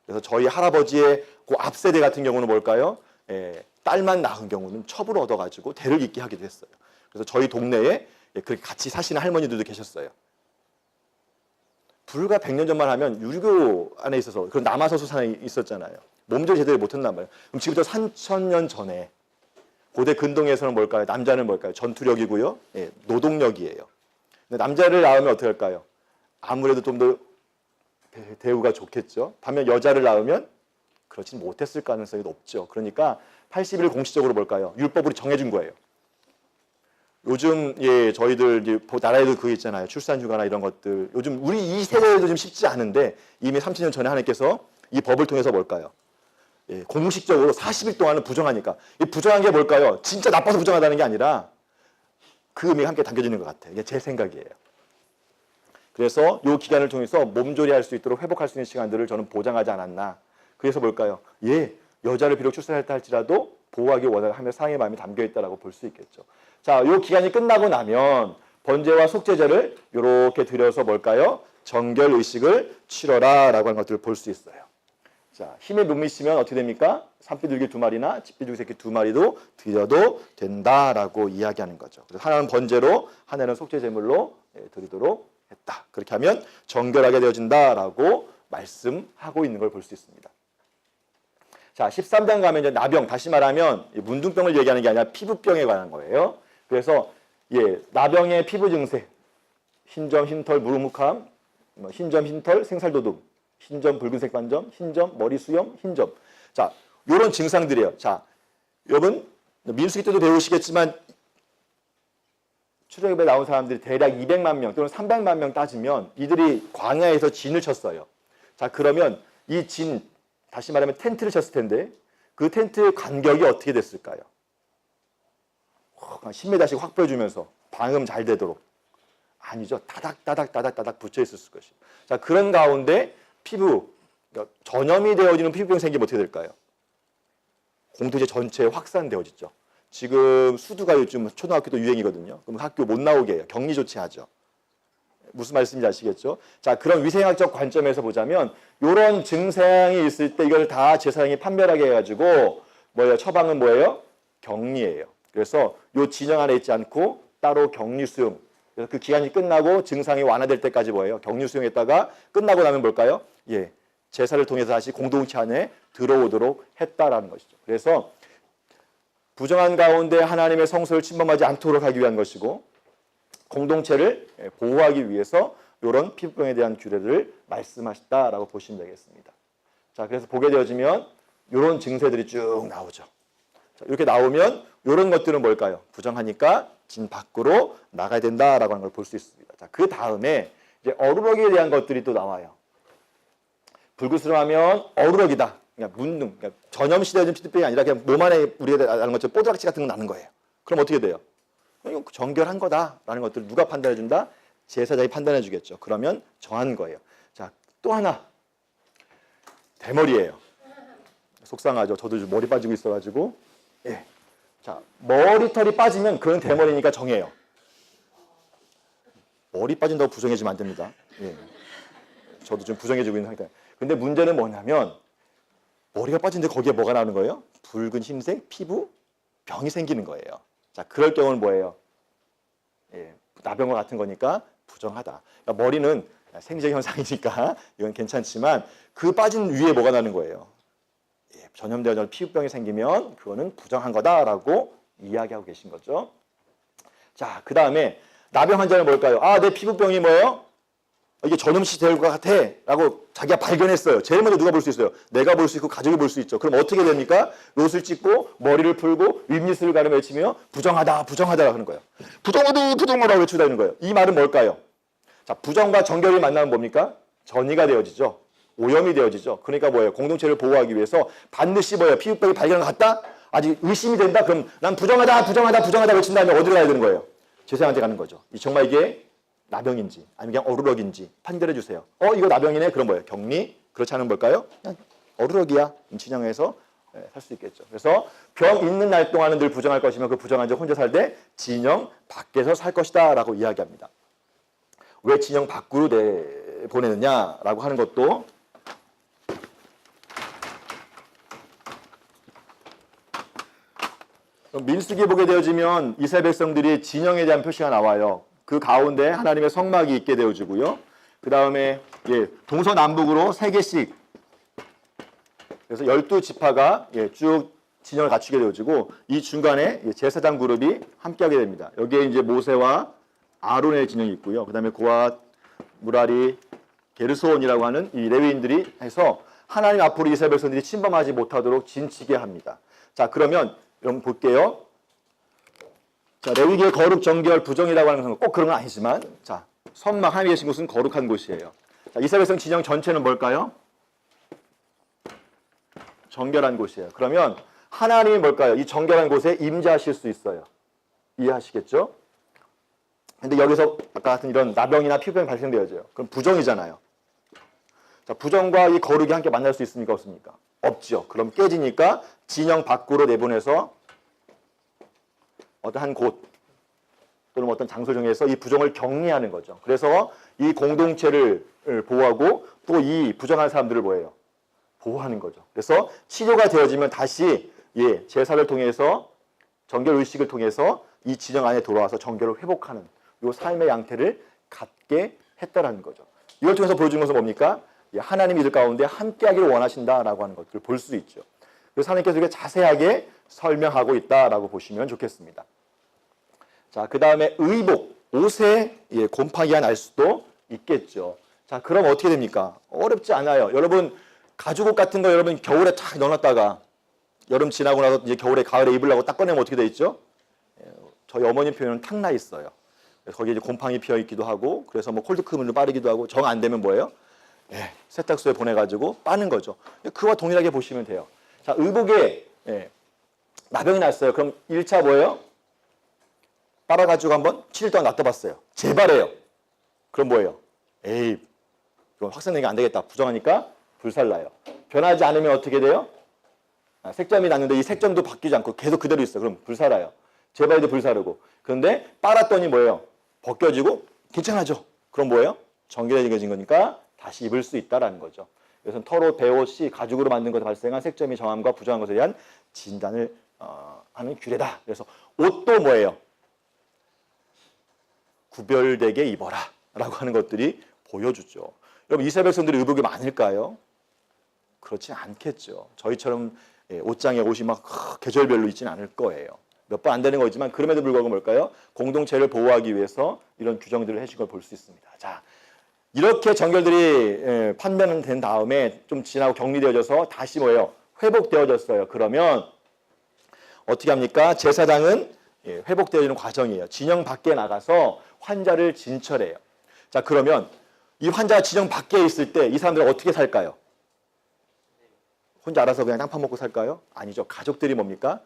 그래서 저희 할아버지의 그 앞세대 같은 경우는 뭘까요? 예, 딸만 낳은 경우는 첩을 얻어가지고 대를 잇게 하기도 했어요. 그래서 저희 동네에 그렇게 같이 사시는 할머니들도 계셨어요. 불과 100년 전만 하면 유교 안에 있어서 그런 남아서수 산에 있었잖아요. 몸조리 제대로 못했단 말이에요. 그럼 지금부터 3000년 전에 고대 근동에서는 뭘까요? 남자는 뭘까요? 전투력이고요. 예, 노동력이에요. 근데 남자를 낳으면 어떻게 할까요? 아무래도 좀 더 대우가 좋겠죠. 반면 여자를 낳으면 그렇지 못했을 가능성이 높죠. 그러니까 80일 공식적으로 뭘까요? 율법으로 정해준 거예요. 요즘 예 저희들 이제 나라에도 그거 있잖아요. 출산휴가나 이런 것들. 요즘 우리 이 세대에도 좀 쉽지 않은데 이미 30년 전에 하나님께서 이 법을 통해서 뭘까요? 예, 공식적으로 40일 동안은 부정하니까. 이 부정한 게 뭘까요? 진짜 나빠서 부정하다는 게 아니라 그 의미가 함께 담겨지는 것 같아요. 이게 제 생각이에요. 그래서 이 기간을 통해서 몸조리할 수 있도록 회복할 수 있는 시간들을 저는 보장하지 않았나. 그래서 뭘까요? 예, 여자를 비록 출산했다 할지라도 보호하기 원하며 상의 마음이 담겨 있다라고 볼 수 있겠죠. 자, 요 기간이 끝나고 나면 번제와 속죄제를 이렇게 드려서 뭘까요? 정결 의식을 치러라라고 하는 것들을 볼 수 있어요. 자, 힘에 못 미치면 어떻게 됩니까? 산비둘기 2마리나 집비둘기 새끼 2마리도 드려도 된다라고 이야기하는 거죠. 그래서 하나는 번제로, 하나는 속죄제물로 드리도록 했다. 그렇게 하면 정결하게 되어진다라고 말씀하고 있는 걸 볼 수 있습니다. 자, 13장 가면 이제 나병, 다시 말하면 문둥병을 얘기하는 게 아니라 피부병에 관한 거예요. 그래서 나병의 피부 증세, 흰점, 흰털, 무름욱함, 흰점, 흰털, 생살도둑, 흰점, 붉은색 반점, 흰점, 머리 수염, 흰점. 자, 요런 증상들이에요. 자, 여러분 민수기 때도 배우시겠지만 출애굽에 나온 사람들이 대략 200만 명 또는 300만 명 따지면 이들이 광야에서 진을 쳤어요. 자, 그러면 이 진, 다시 말하면 텐트를 쳤을 텐데 그 텐트의 간격이 어떻게 됐을까요? 10m씩 확보해주면서 방음 잘 되도록. 아니죠. 따닥따닥 붙여 있었을 것이에요. 자, 그런 가운데 피부, 그러니까 전염이 되어지는 피부병 생기면 어떻게 될까요? 공동체 전체에 확산되어지죠. 지금 수두가 요즘 초등학교도 유행이거든요. 그럼 학교 못 나오게 해요. 격리 조치하죠. 무슨 말씀인지 아시겠죠? 자, 그런 위생학적 관점에서 보자면 이런 증상이 있을 때 이걸 다 제사장이 판별하게 해가지고 처방은 뭐예요? 격리예요. 그래서 요 진영 안에 있지 않고 따로 격리 수용. 그래서 그 기간이 끝나고 증상이 완화될 때까지 뭐예요? 격리 수용했다가 끝나고 나면 뭘까요? 제사를 통해서 다시 공동체 안에 들어오도록 했다라는 것이죠. 그래서 부정한 가운데 하나님의 성소를 침범하지 않도록 하기 위한 것이고 공동체를 보호하기 위해서 이런 피부병에 대한 규례를 말씀하셨다라고 보시면 되겠습니다. 자, 그래서 보게 되어지면 이런 증세들이 쭉 나오죠. 자, 이렇게 나오면 이런 것들은 뭘까요? 부정하니까 진 밖으로 나가야 된다라고 하는 걸 볼 수 있습니다. 자, 그 다음에 이제 어루러기에 대한 것들이 또 나와요. 불구스름하면 어루러기다. 그냥 문둥, 그러니까 전염시되어진 피부병이 아니라 그냥 몸 안에 우리가 아는 것처럼 뽀드락지 같은 거 나는 거예요. 그럼 어떻게 돼요? 이거 정결한 거다라는 것들을 누가 판단해 준다? 제사장이 판단해 주겠죠. 그러면 정한 거예요. 자, 또 하나 대머리예요. 속상하죠. 저도 머리 빠지고 있어가지고 자, 머리털이 빠지면 그건 대머리니까 정해요. 머리 빠진다고 부정해지면 안 됩니다. 저도 좀 부정해지고 있는 상태예요. 근데 문제는 뭐냐면 머리가 빠진데 거기에 뭐가 나오는 거예요? 붉은 흰색 피부 병이 생기는 거예요. 자, 그럴 경우는 뭐예요? 나병과 같은 거니까 부정하다. 그러니까 머리는 생리적 현상이니까 이건 괜찮지만 그 빠진 위에 뭐가 나는 거예요? 전염되어진 피부병이 생기면 그거는 부정한 거다라고 이야기하고 계신 거죠. 자, 그 다음에 나병 환자는 뭘까요? 아, 내 피부병이 뭐예요? 이게 전염시 될 것 같아 라고 자기가 발견했어요. 제일 먼저 누가 볼 수 있어요? 내가 볼 수 있고 가족이 볼 수 있죠. 그럼 어떻게 됩니까? 롯을 찍고 머리를 풀고 윗니스를 가르며 외치며 부정하다 부정하다 하는 거예요. 부정하다 외치다 있는 거예요. 이 말은 뭘까요? 자, 부정과 정결이 만나면 뭡니까? 전이가 되어지죠. 오염이 되어지죠. 그러니까 뭐예요? 공동체를 보호하기 위해서 반드시 뭐예요? 피부병이 발견을 갔다? 아직 의심이 된다? 그럼 난 부정하다 외친 다음에 어디로 가야 되는 거예요? 제사장한테 가는 거죠. 정말 이게 나병인지 아니면 그냥 어루럭인지 판별해 주세요. 이거 나병이네? 그럼 뭐예요? 격리? 그렇지 않으면 뭘까요? 그냥 어루럭이야. 진영에서 살 수 있겠죠. 그래서 병 있는 날 동안은 늘 부정할 것이면 그 부정한 자 혼자 살 때 진영 밖에서 살 것이다 라고 이야기합니다. 왜 진영 밖으로 보내느냐라고 하는 것도 민수기에 보게 되어지면 이스라엘 백성들이 진영에 대한 표시가 나와요. 그 가운데 하나님의 성막이 있게 되어지고요. 그 다음에 동서남북으로 3개씩 그래서 12지파가 쭉 진영을 갖추게 되어지고 이 중간에 제사장 그룹이 함께하게 됩니다. 여기에 이제 모세와 아론의 진영이 있고요. 그 다음에 고앗, 무라리, 게르소온이라고 하는 이 레위인들이 해서 하나님 앞으로 이스라엘 백성들이 침범하지 못하도록 진치게 합니다. 자, 그러면 여러분 볼게요. 자, 레위기의 거룩, 정결, 부정이라고 하는 것은 꼭 그런 건 아니지만 자, 선막 하나님이 계신 곳은 거룩한 곳이에요. 자, 이스라엘 백성 진영 전체는 뭘까요? 정결한 곳이에요. 그러면 하나님이 뭘까요? 이 정결한 곳에 임재하실 수 있어요. 이해하시겠죠? 근데 여기서 아까 같은 이런 나병이나 피부병이 발생되어져요. 그럼 부정이잖아요. 자, 부정과 이 거룩이 함께 만날 수 있습니까? 없습니까? 없죠. 그럼 깨지니까 진영 밖으로 내보내서 어떤 한 곳 또는 어떤 장소 정해서 이 부정을 격리하는 거죠. 그래서 이 공동체를 보호하고 또 이 부정한 사람들을 뭐예요? 보호하는 거죠. 그래서 치료가 되어지면 다시 제사를 통해서 정결 의식을 통해서 이 진영 안에 돌아와서 정결을 회복하는 이 삶의 양태를 갖게 했다라는 거죠. 이걸 통해서 보여주는 것은 뭡니까? 하나님이 이들 가운데 함께하기를 원하신다라고 하는 것들을 볼 수 있죠. 그래서 하나님께서 이렇게 자세하게 설명하고 있다라고 보시면 좋겠습니다. 자, 그 다음에 의복, 옷에 곰팡이가 날 수도 있겠죠. 자, 그럼 어떻게 됩니까? 어렵지 않아요. 여러분, 가죽옷 같은 거 여러분 겨울에 탁 넣어놨다가 여름 지나고 나서 이제 겨울에 가을에 입으려고 딱 꺼내면 어떻게 돼 있죠? 저희 어머님 표현은 탁 나 있어요. 거기에 이제 곰팡이 피어 있기도 하고, 그래서 뭐 콜드크림으로 빠르기도 하고, 정 안 되면 뭐예요? 세탁소에 보내가지고 빠는 거죠. 그와 동일하게 보시면 돼요. 자, 의복에 나병이 났어요. 그럼 1차 뭐예요? 빨아가지고 한번 7일 동안 놔둬봤어요. 재발해요. 그럼 뭐예요? 에이, 그럼 확산되는 게 안 되겠다. 부정하니까 불살나요. 변하지 않으면 어떻게 돼요? 색점이 났는데 이 색점도 바뀌지 않고 계속 그대로 있어요. 그럼 불살아요. 재발도 불사르고. 그런데 빨았더니 뭐예요? 벗겨지고 괜찮아져. 그럼 뭐예요? 정결해진 거니까 다시 입을 수 있다라는 거죠. 이것은 털옷, 배옷이 가죽으로 만든 것에 발생한 색점이 정함과 부정한 것에 대한 진단을 하는 규례다. 그래서 옷도 뭐예요? 구별되게 입어라 라고 하는 것들이 보여주죠. 여러분, 이스라엘 백성들이 의복이 많을까요? 그렇지 않겠죠. 저희처럼 옷장에 옷이 막 계절별로 있지는 않을 거예요. 몇 번 안 되는 거지만 그럼에도 불구하고 뭘까요? 공동체를 보호하기 위해서 이런 규정들을 해준 걸 볼 수 있습니다. 자, 이렇게 정결들이 판별된 다음에 좀 지나고 격리되어져서 다시 뭐예요? 회복되어졌어요. 그러면 어떻게 합니까? 제사장은 회복되어지는 과정이에요. 진영 밖에 나가서 환자를 진찰해요. 자, 그러면 이 환자가 진영 밖에 있을 때 이 사람들은 어떻게 살까요? 혼자 알아서 그냥 땅 파먹고 살까요? 아니죠. 가족들이 뭡니까?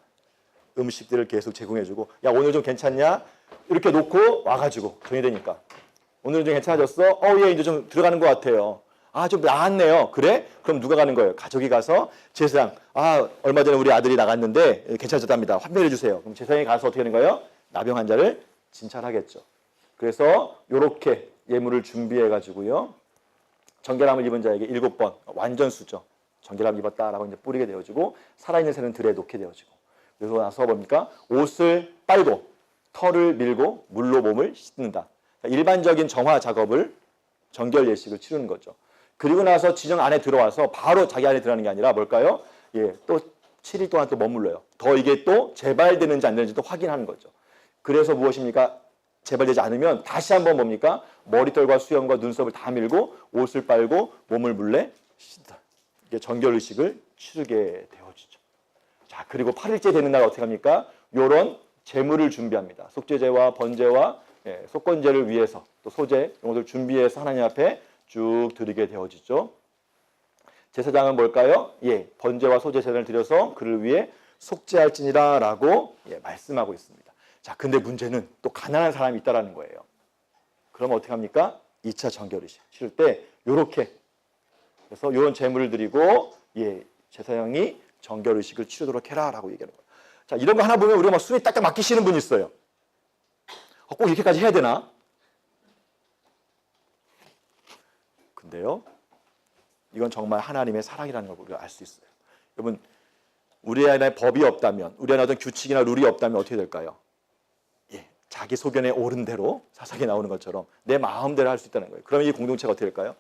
음식들을 계속 제공해주고, 야, 오늘 좀 괜찮냐? 이렇게 놓고 와가지고 정리되니까. 오늘은 좀 괜찮아졌어? 예, 이제 좀 들어가는 것 같아요. 아, 좀 나았네요. 그래? 그럼 누가 가는 거예요? 가족이 가서 제사장, 얼마 전에 우리 아들이 나갔는데 괜찮아졌답니다. 환멸해 주세요. 그럼 제사장이 가서 어떻게 하는 거예요? 나병 환자를 진찰하겠죠. 그래서 요렇게 예물을 준비해가지고요. 정결함을 입은 자에게 7번, 완전수죠. 정결함을 입었다라고 이제 뿌리게 되어지고, 살아있는 새는 들에 놓게 되어지고, 그래서 나서 뭡니까? 옷을 빨고, 털을 밀고, 물로 몸을 씻는다. 일반적인 정화 작업을, 정결 예식을 치르는 거죠. 그리고 나서 진영 안에 들어와서 바로 자기 안에 들어가는 게 아니라 뭘까요? 또 7일 동안 또 머물러요. 더 이게 또 재발되는지 안 되는지 또 확인하는 거죠. 그래서 무엇입니까? 재발되지 않으면 다시 한번 뭡니까? 머리털과 수염과 눈썹을 다 밀고 옷을 빨고 몸을 물레 씻다. 이게 정결 의식을 치르게 되어지죠. 자, 그리고 8일째 되는 날 어떻게 합니까? 요런 제물을 준비합니다. 속죄제와 번제와 속건제를 위해서 또 소제 이런 것들 준비해서 하나님 앞에 쭉 드리게 되어지죠. 제사장은 뭘까요? 번제와 소제 제단을 드려서 그를 위해 속죄할지니라 라고 말씀하고 있습니다. 자, 근데 문제는 또 가난한 사람이 있다라는 거예요. 그럼 어떻게 합니까? 2차 정결의식 치를 때 요렇게 그래서 이런 제물을 드리고 제사장이 정결의식을 치르도록 해라 라고 얘기하는 거예요. 자, 이런 거 하나 보면 우리가 막 숨이 딱딱 막히시는 분이 있어요. 꼭 이렇게까지 해야 되나? 근데요, 이건 정말 하나님의 사랑이라는 걸 우리가 알 수 있어요. 여러분, 우리 안에 법이 없다면, 우리 안에 어떤 규칙이나 룰이 없다면 어떻게 될까요? 자기 소견에 옳은 대로 사사기 나오는 것처럼 내 마음대로 할 수 있다는 거예요. 그러면 이 공동체가 어떻게 될까요?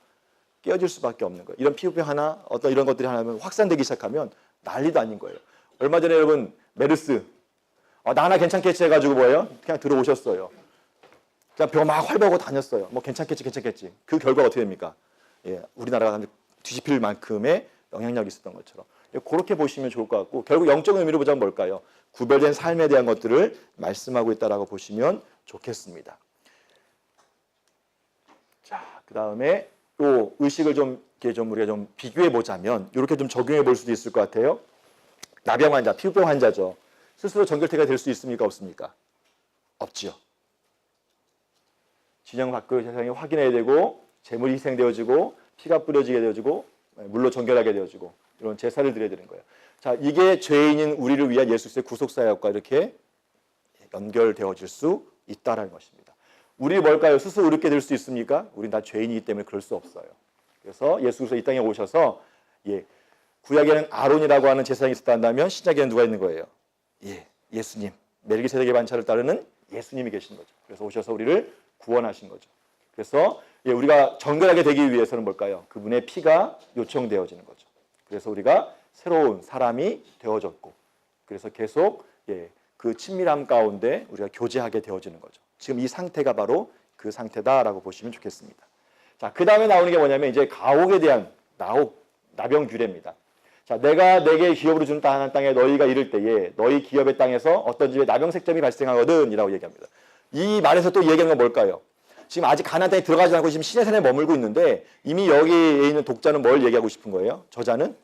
깨어질 수밖에 없는 거예요. 이런 피부병 하나, 어떤 이런 것들이 하나 확산되기 시작하면 난리도 아닌 거예요. 얼마 전에 여러분 메르스, 나 하나 괜찮겠지 해가지고 뭐예요? 그냥 들어오셨어요. 그냥 병 막 활보하고 다녔어요. 뭐 괜찮겠지. 그 결과가 어떻게 됩니까? 우리나라가 뒤집힐 만큼의 영향력이 있었던 것처럼. 그렇게 보시면 좋을 것 같고, 결국 영적인 의미로 보자면 뭘까요? 구별된 삶에 대한 것들을 말씀하고 있다라고 보시면 좋겠습니다. 자, 그 다음에 또 의식을 우리가 좀 비교해 보자면 이렇게 좀 적용해 볼 수도 있을 것 같아요. 나병 환자, 피부병 환자죠. 스스로 정결태가 될 수 있습니까? 없습니까? 없지요. 진영 밖의 세상이 확인해야 되고, 재물이 희생되어지고, 피가 뿌려지게 되어지고, 물로 정결하게 되어지고, 이런 제사를 드려야 되는 거예요. 자, 이게 죄인인 우리를 위한 예수 그리스도의 구속사역과 이렇게 연결되어질 수 있다라는 것입니다. 우리 뭘까요? 스스로 의롭게 될 수 있습니까? 우린 다 죄인이기 때문에 그럴 수 없어요. 그래서 예수 그리스도 이 땅에 오셔서 구약에는 아론이라고 하는 제사장이 있었다면 신약에는 누가 있는 거예요? 예수님. 멜기세덱의 반차를 따르는 예수님이 계신 거죠. 그래서 오셔서 우리를 구원하신 거죠. 그래서 우리가 정결하게 되기 위해서는 뭘까요? 그분의 피가 요청되어지는 거죠. 그래서 우리가 새로운 사람이 되어졌고, 그래서 계속 그 친밀함 가운데 우리가 교제하게 되어지는 거죠. 지금 이 상태가 바로 그 상태다라고 보시면 좋겠습니다. 자, 그 다음에 나오는 게 뭐냐면 이제 가옥에 대한 나병 규례입니다. 자, 내가 내게 기업으로 주는 땅에 너희가 이를 때에 너희 기업의 땅에서 어떤 집에 나병색점이 발생하거든 이라고 얘기합니다. 이 말에서 또 얘기하는 건 뭘까요? 지금 아직 가나안 땅에 들어가지 않고 지금 시내산에 머물고 있는데 이미 여기에 있는 독자는 뭘 얘기하고 싶은 거예요? 저자는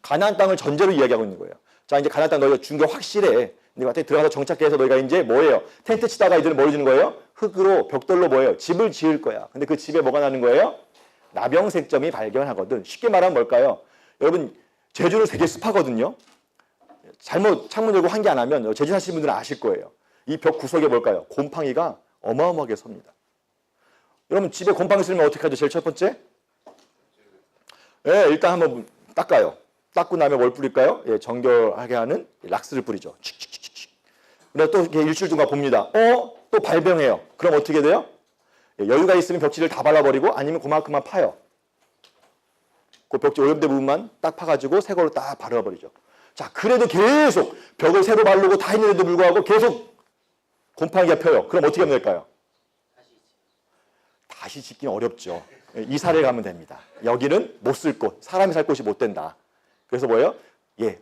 가나안 땅을 전제로 이야기하고 있는 거예요. 자, 이제 가나안 땅 너희가 준 게 확실해. 근데 갑자기 들어가서 정착해 서 너희가 이제 뭐예요? 텐트 치다가 이들은 뭘 주는 거예요? 흙으로 벽돌로 뭐예요? 집을 지을 거야. 근데 그 집에 뭐가 나는 거예요? 나병색점이 발견하거든. 쉽게 말하면 뭘까요? 여러분 제주는 되게 습하거든요. 잘못 창문 열고 환기 안 하면 제주 사시는 분들은 아실 거예요. 이 벽 구석에 뭘까요? 곰팡이가 어마어마하게 섭니다. 여러분 집에 곰팡이 쓰면 어떻게 하죠? 제일 첫 번째? 일단 한번 닦아요. 닦고 나면 뭘 뿌릴까요? 정결하게 하는 락스를 뿌리죠. 그러다 또 일주일 동안 봅니다. 또 발병해요. 그럼 어떻게 돼요? 여유가 있으면 벽지를 다 발라버리고 아니면 그만큼만 파요. 그 벽지 오염된 부분만 딱 파가지고 새 걸로 딱 발라버리죠. 자, 그래도 계속 벽을 새로 바르고 다 했는데도 불구하고 계속 곰팡이가 펴요. 그럼 어떻게 하면 될까요? 다시 짓기는 어렵죠. 이사를 가면 됩니다. 여기는 못 쓸 곳, 사람이 살 곳이 못 된다. 그래서 뭐예요?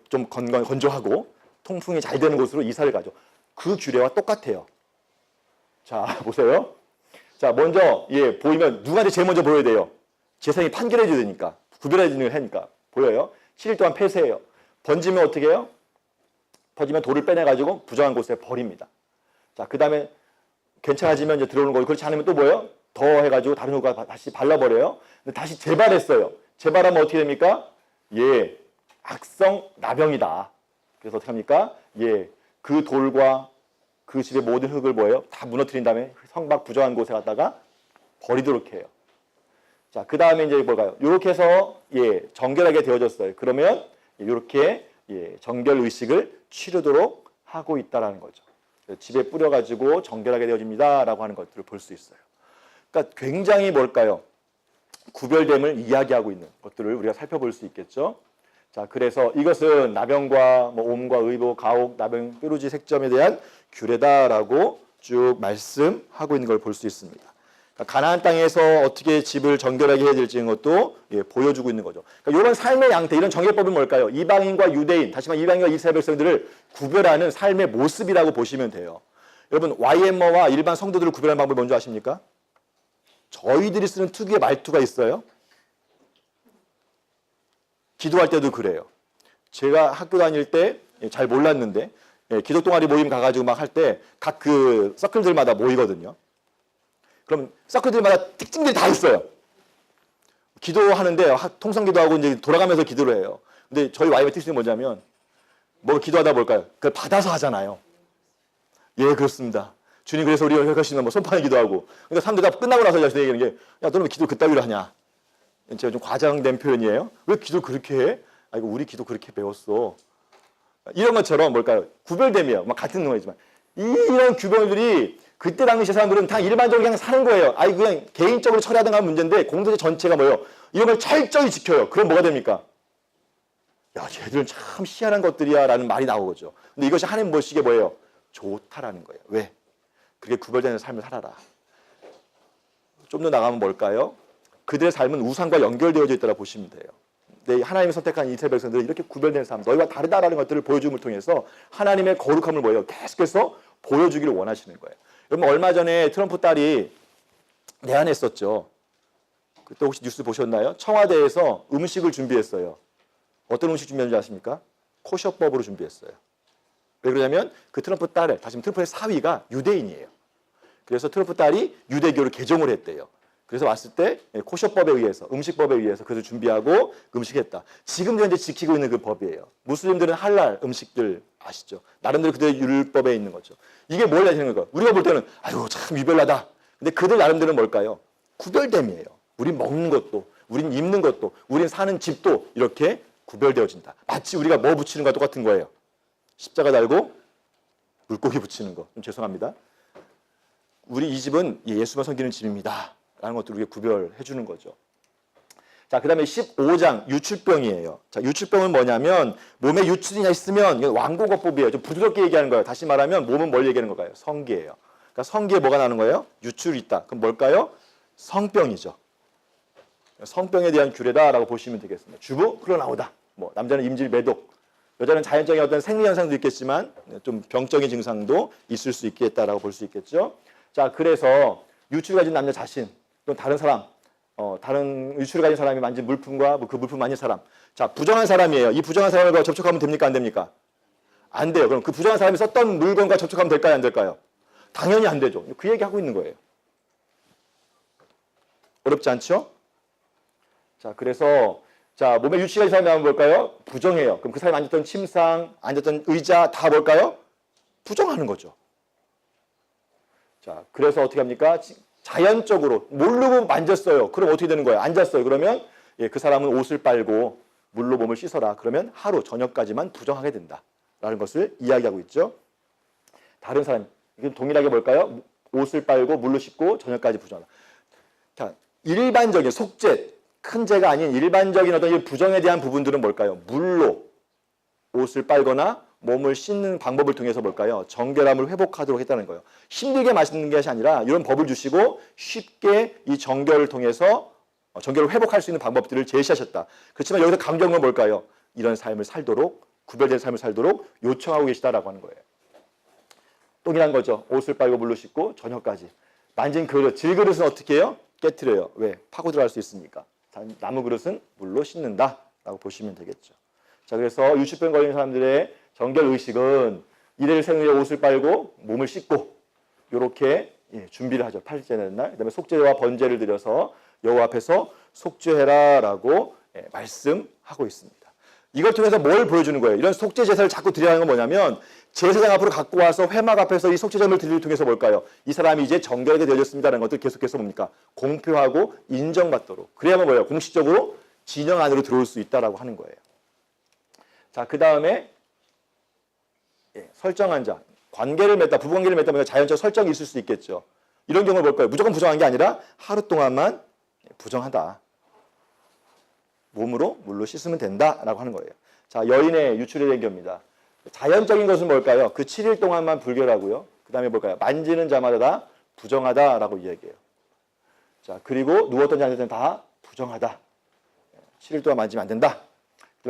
좀 건조하고 통풍이 잘 되는 곳으로 이사를 가죠. 그 규례와 똑같아요. 자, 보세요. 자, 먼저 보이면 누구한테 제일 먼저 보여야 돼요? 제사장이 판결해 줘야 되니까. 구별해주는 하니까 보여요. 7일 동안 폐쇄해요. 번지면 어떻게 해요? 퍼지면 돌을 빼내가지고 부정한 곳에 버립니다. 자, 그 다음에 괜찮아지면 이제 들어오는 거고, 그렇지 않으면 또 뭐예요? 더 해가지고 다른 효과 다시 발라버려요. 근데 다시 재발했어요. 재발하면 어떻게 됩니까? 악성 나병이다. 그래서 어떻게 합니까? 그 돌과 그 집의 모든 흙을 뭐예요? 다 무너뜨린 다음에 성박 부정한 곳에 갖다가 버리도록 해요. 자, 그 다음에 이제 뭘까요? 이렇게 해서 정결하게 되어졌어요. 그러면 이렇게 정결 의식을 치르도록 하고 있다라는 거죠. 집에 뿌려가지고 정결하게 되어집니다라고 하는 것들을 볼 수 있어요. 그러니까 굉장히 뭘까요? 구별됨을 이야기하고 있는 것들을 우리가 살펴볼 수 있겠죠. 자, 그래서 이것은 나병과 옴과 의보, 가옥, 나병, 뾰루지, 색점에 대한 규례다라고 쭉 말씀하고 있는 걸 볼 수 있습니다. 가나안 땅에서 어떻게 집을 정결하게 해야 될지 것도 보여주고 있는 거죠. 그러니까 이런 삶의 양태, 이런 정예법은 뭘까요? 이방인과 유대인, 다시 말해 이방인과 이스라엘 백성들을 구별하는 삶의 모습이라고 보시면 돼요. 여러분 YM어와 일반 성도들을 구별하는 방법이 뭔지 아십니까? 저희들이 쓰는 특유의 말투가 있어요. 기도할 때도 그래요. 제가 학교 다닐 때 잘 몰랐는데 기도 동아리 모임 가가지고 막 할 때 각 그 서클들마다 모이거든요. 그럼 서클들마다 특징들이 다 있어요. 기도하는데 통성 기도하고 이제 돌아가면서 기도를 해요. 근데 저희 와이프의 특징이 뭐냐면 뭐 기도하다 볼까요? 그걸 받아서 하잖아요. 그렇습니다. 주님 그래서 우리가 혈가시는 뭐 손판에 기도하고. 그러니까 사람들 다 끝나고 나서 얘기하는 게 야 너는 왜 기도 그따위로 하냐? 제가 좀 과장된 표현이에요. 왜 기도 그렇게 해? 이거 우리 기도 그렇게 배웠어. 이런 것처럼 뭘까요? 구별됨이에요. 막 같은 놈이지만 이런 규범들이 그때 당시 사람들은 다 일반적으로 그냥 사는 거예요. 그냥 개인적으로 처리하던 건 문제인데 공동체 전체가 뭐예요? 이런 걸 철저히 지켜요. 그럼 뭐가 됩니까? 야, 쟤들은 참 희한한 것들이야 라는 말이 나오죠. 근데 이것이 하나님 보시기에 뭐예요? 좋다라는 거예요. 왜? 그렇게 구별되는 삶을 살아라. 좀 더 나가면 뭘까요? 그들의 삶은 우상과 연결되어져 있다고 보시면 돼요. 하나님이 선택한 이스라엘 백성들은 이렇게 구별된 삶, 너희와 다르다라는 것들을 보여줌을 통해서 하나님의 거룩함을 뭐예요? 계속해서 보여주기를 원하시는 거예요. 여러분 얼마 전에 트럼프 딸이 내한했었죠. 그때 혹시 뉴스 보셨나요? 청와대에서 음식을 준비했어요. 어떤 음식 준비했는지 아십니까? 코셔법으로 준비했어요. 왜 그러냐면 그 트럼프 딸의, 다시 말해 트럼프의 사위가 유대인이에요. 그래서 트럼프 딸이 유대교를 개종을 했대요. 그래서 왔을 때 코셔법에 의해서, 음식법에 의해서 그것을 준비하고 음식했다. 지금도 현재 지키고 있는 그 법이에요. 무슬림들은 할랄 음식들 아시죠? 나름대로 그들의 율법에 있는 거죠. 이게 뭘 나타내는 거예요? 우리가 볼 때는 아유 참 유별나다. 근데 그들 나름대로는 뭘까요? 구별됨이에요. 우린 먹는 것도, 우린 입는 것도, 우린 사는 집도 이렇게 구별되어진다. 마치 우리가 뭐 붙이는 거와 똑같은 거예요. 십자가 달고 물고기 붙이는 거. 좀 죄송합니다. 우리 이 집은 예수만 섬기는 집입니다. 라는 것들을 우리가 구별해 주는 거죠. 자, 그 다음에 15장 유출병이에요. 자, 유출병은 뭐냐면 몸에 유출이 있으면 이건 완고거법이에요. 좀 부드럽게 얘기하는 거예요. 다시 말하면 몸은 뭘 얘기하는 걸까요? 성기예요. 그러니까 성기에 뭐가 나는 거예요? 유출이 있다. 그럼 뭘까요? 성병이죠. 성병에 대한 규례다라고 보시면 되겠습니다. 주부 흘러나오다. 뭐 남자는 임질 매독, 여자는 자연적인 어떤 생리 현상도 있겠지만 좀 병적인 증상도 있을 수 있겠다라고 볼 수 있겠죠. 자, 그래서 유출을 가진 남자 자신, 또 다른 사람, 다른 유출을 가진 사람이 만진 물품과 그 물품 만진 사람. 자, 부정한 사람이에요. 이 부정한 사람과 접촉하면 됩니까? 안 됩니까? 안 돼요. 그럼 그 부정한 사람이 썼던 물건과 접촉하면 될까요? 안 될까요? 당연히 안 되죠. 그 얘기하고 있는 거예요. 어렵지 않죠? 자, 그래서 자, 몸에 유출이 가진 사람이 나오면 뭘까요? 부정해요. 그럼 그 사람이 앉았던 침상, 앉았던 의자 다 뭘까요? 부정하는 거죠. 자, 그래서 어떻게 합니까? 자연적으로 모르고 만졌어요. 그럼 어떻게 되는 거예요? 앉았어요. 그러면 그 사람은 옷을 빨고 물로 몸을 씻어라. 그러면 하루 저녁까지만 부정하게 된다라는 것을 이야기하고 있죠. 다른 사람, 이건 동일하게 뭘까요? 옷을 빨고 물로 씻고 저녁까지 부정하라. 자, 일반적인 속죄, 큰 죄가 아닌 일반적인 어떤 이 부정에 대한 부분들은 뭘까요? 물로 옷을 빨거나 몸을 씻는 방법을 통해서 뭘까요? 정결함을 회복하도록 했다는 거예요. 힘들게 마시는 것이 아니라 이런 법을 주시고 쉽게 이 정결을 통해서 정결을 회복할 수 있는 방법들을 제시하셨다. 그렇지만 여기서 강조한 뭘까요? 이런 삶을 살도록, 구별된 삶을 살도록 요청하고 계시다라고 하는 거예요. 동일한 거죠. 옷을 빨고 물로 씻고 저녁까지. 만진 그릇, 질그릇은 어떻게 해요? 깨트려요. 왜? 파고 들어갈 수 있으니까. 나무 그릇은 물로 씻는다라고 보시면 되겠죠. 자, 그래서 유출병 걸린 사람들의 정결 의식은 이래를 세우에 옷을 빨고 몸을 씻고 이렇게 준비를 하죠. 8일째 되는 날. 그다음에 속죄와 번제를 드려서 여호와 앞에서 속죄해라라고 말씀하고 있습니다. 이걸 통해서 뭘 보여주는 거예요? 이런 속죄 제사를 자꾸 드려야 하는 건 뭐냐면 제사장 앞으로 갖고 와서 회막 앞에서 이 속죄점을 드리를 통해서 뭘까요? 이 사람이 이제 정결하게 되어졌습니다라는 것들 계속해서 뭡니까? 공표하고 인정받도록. 그래야만 뭐예요? 공식적으로 진영 안으로 들어올 수 있다라고 하는 거예요. 자, 그 다음에 설정한 자, 관계를 맺다, 부부관계를 맺다 보니까 자연적 설정이 있을 수 있겠죠. 이런 경우는 뭘까요? 무조건 부정한 게 아니라 하루 동안만 부정하다. 몸으로 물로 씻으면 된다라고 하는 거예요. 자, 여인의 유출에 대한 경우입니다. 자연적인 것은 뭘까요? 그 7일 동안만 불결하고요. 그 다음에 뭘까요? 만지는 자마다 다 부정하다라고 이야기해요. 자, 그리고 누웠던 자들은 다 부정하다. 7일 동안 만지면 안 된다.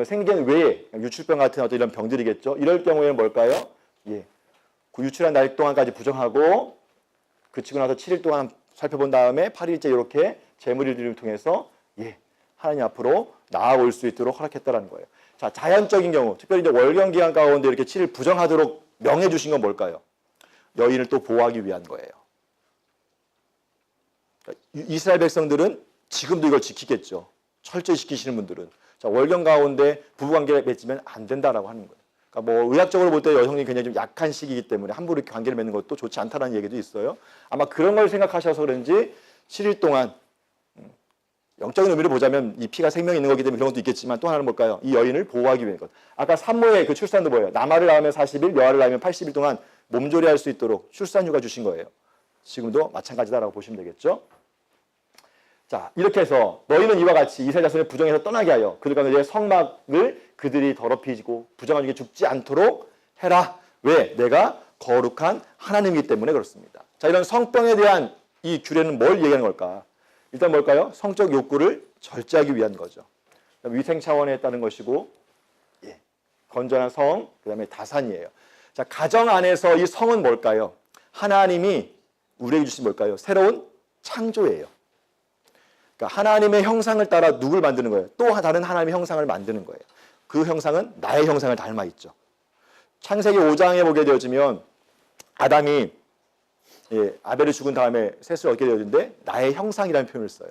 생긴 외에 유출병 같은 어떤 이런 병들이겠죠. 이럴 경우에는 뭘까요? 그 유출한 날 동안까지 부정하고 그치고 나서 7일 동안 살펴본 다음에 8일째 이렇게 제물일들을 통해서 하나님 앞으로 나아올 수 있도록 허락했다라는 거예요. 자, 자연적인 경우, 특별히 이제 월경 기간 가운데 이렇게 7일 부정하도록 명해 주신 건 뭘까요? 여인을 또 보호하기 위한 거예요. 그러니까 이스라엘 백성들은 지금도 이걸 지키겠죠. 철저히 지키시는 분들은. 자, 월경 가운데 부부관계를 맺으면 안 된다라고 하는 거예요. 그러니까 뭐 의학적으로 볼 때 여성이 굉장히 좀 약한 시기이기 때문에 함부로 이렇게 관계를 맺는 것도 좋지 않다는 얘기도 있어요. 아마 그런 걸 생각하셔서 그런지 7일 동안 영적인 의미를 보자면 이 피가 생명이 있는 거기 때문에 그런 것도 있겠지만 또 하나는 뭘까요? 이 여인을 보호하기 위한 것. 아까 산모의 그 출산도 뭐예요? 남아를 낳으면 40일, 여아를 낳으면 80일 동안 몸조리할 수 있도록 출산휴가 주신 거예요. 지금도 마찬가지다라고 보시면 되겠죠. 자, 이렇게 해서 너희는 이와 같이 이스라엘 자손을 부정해서 떠나게 하여 그들 가운데 성막을 그들이 더럽히고 부정한 중에 죽지 않도록 해라. 왜? 내가 거룩한 하나님이기 때문에 그렇습니다. 자, 이런 성병에 대한 이 규례는 뭘 얘기하는 걸까? 일단 뭘까요? 성적 욕구를 절제하기 위한 거죠. 위생 차원에 따른 것이고, 건전한 성, 그 다음에 다산이에요. 자, 가정 안에서 이 성은 뭘까요? 하나님이 우리에게 주신 뭘까요? 새로운 창조예요. 그러니까 하나님의 형상을 따라 누굴 만드는 거예요? 또 다른 하나님의 형상을 만드는 거예요. 그 형상은 나의 형상을 닮아 있죠. 창세기 5장에 보게 되어지면 아담이 아벨이 죽은 다음에 셋을 얻게 되어진데 나의 형상이라는 표현을 써요.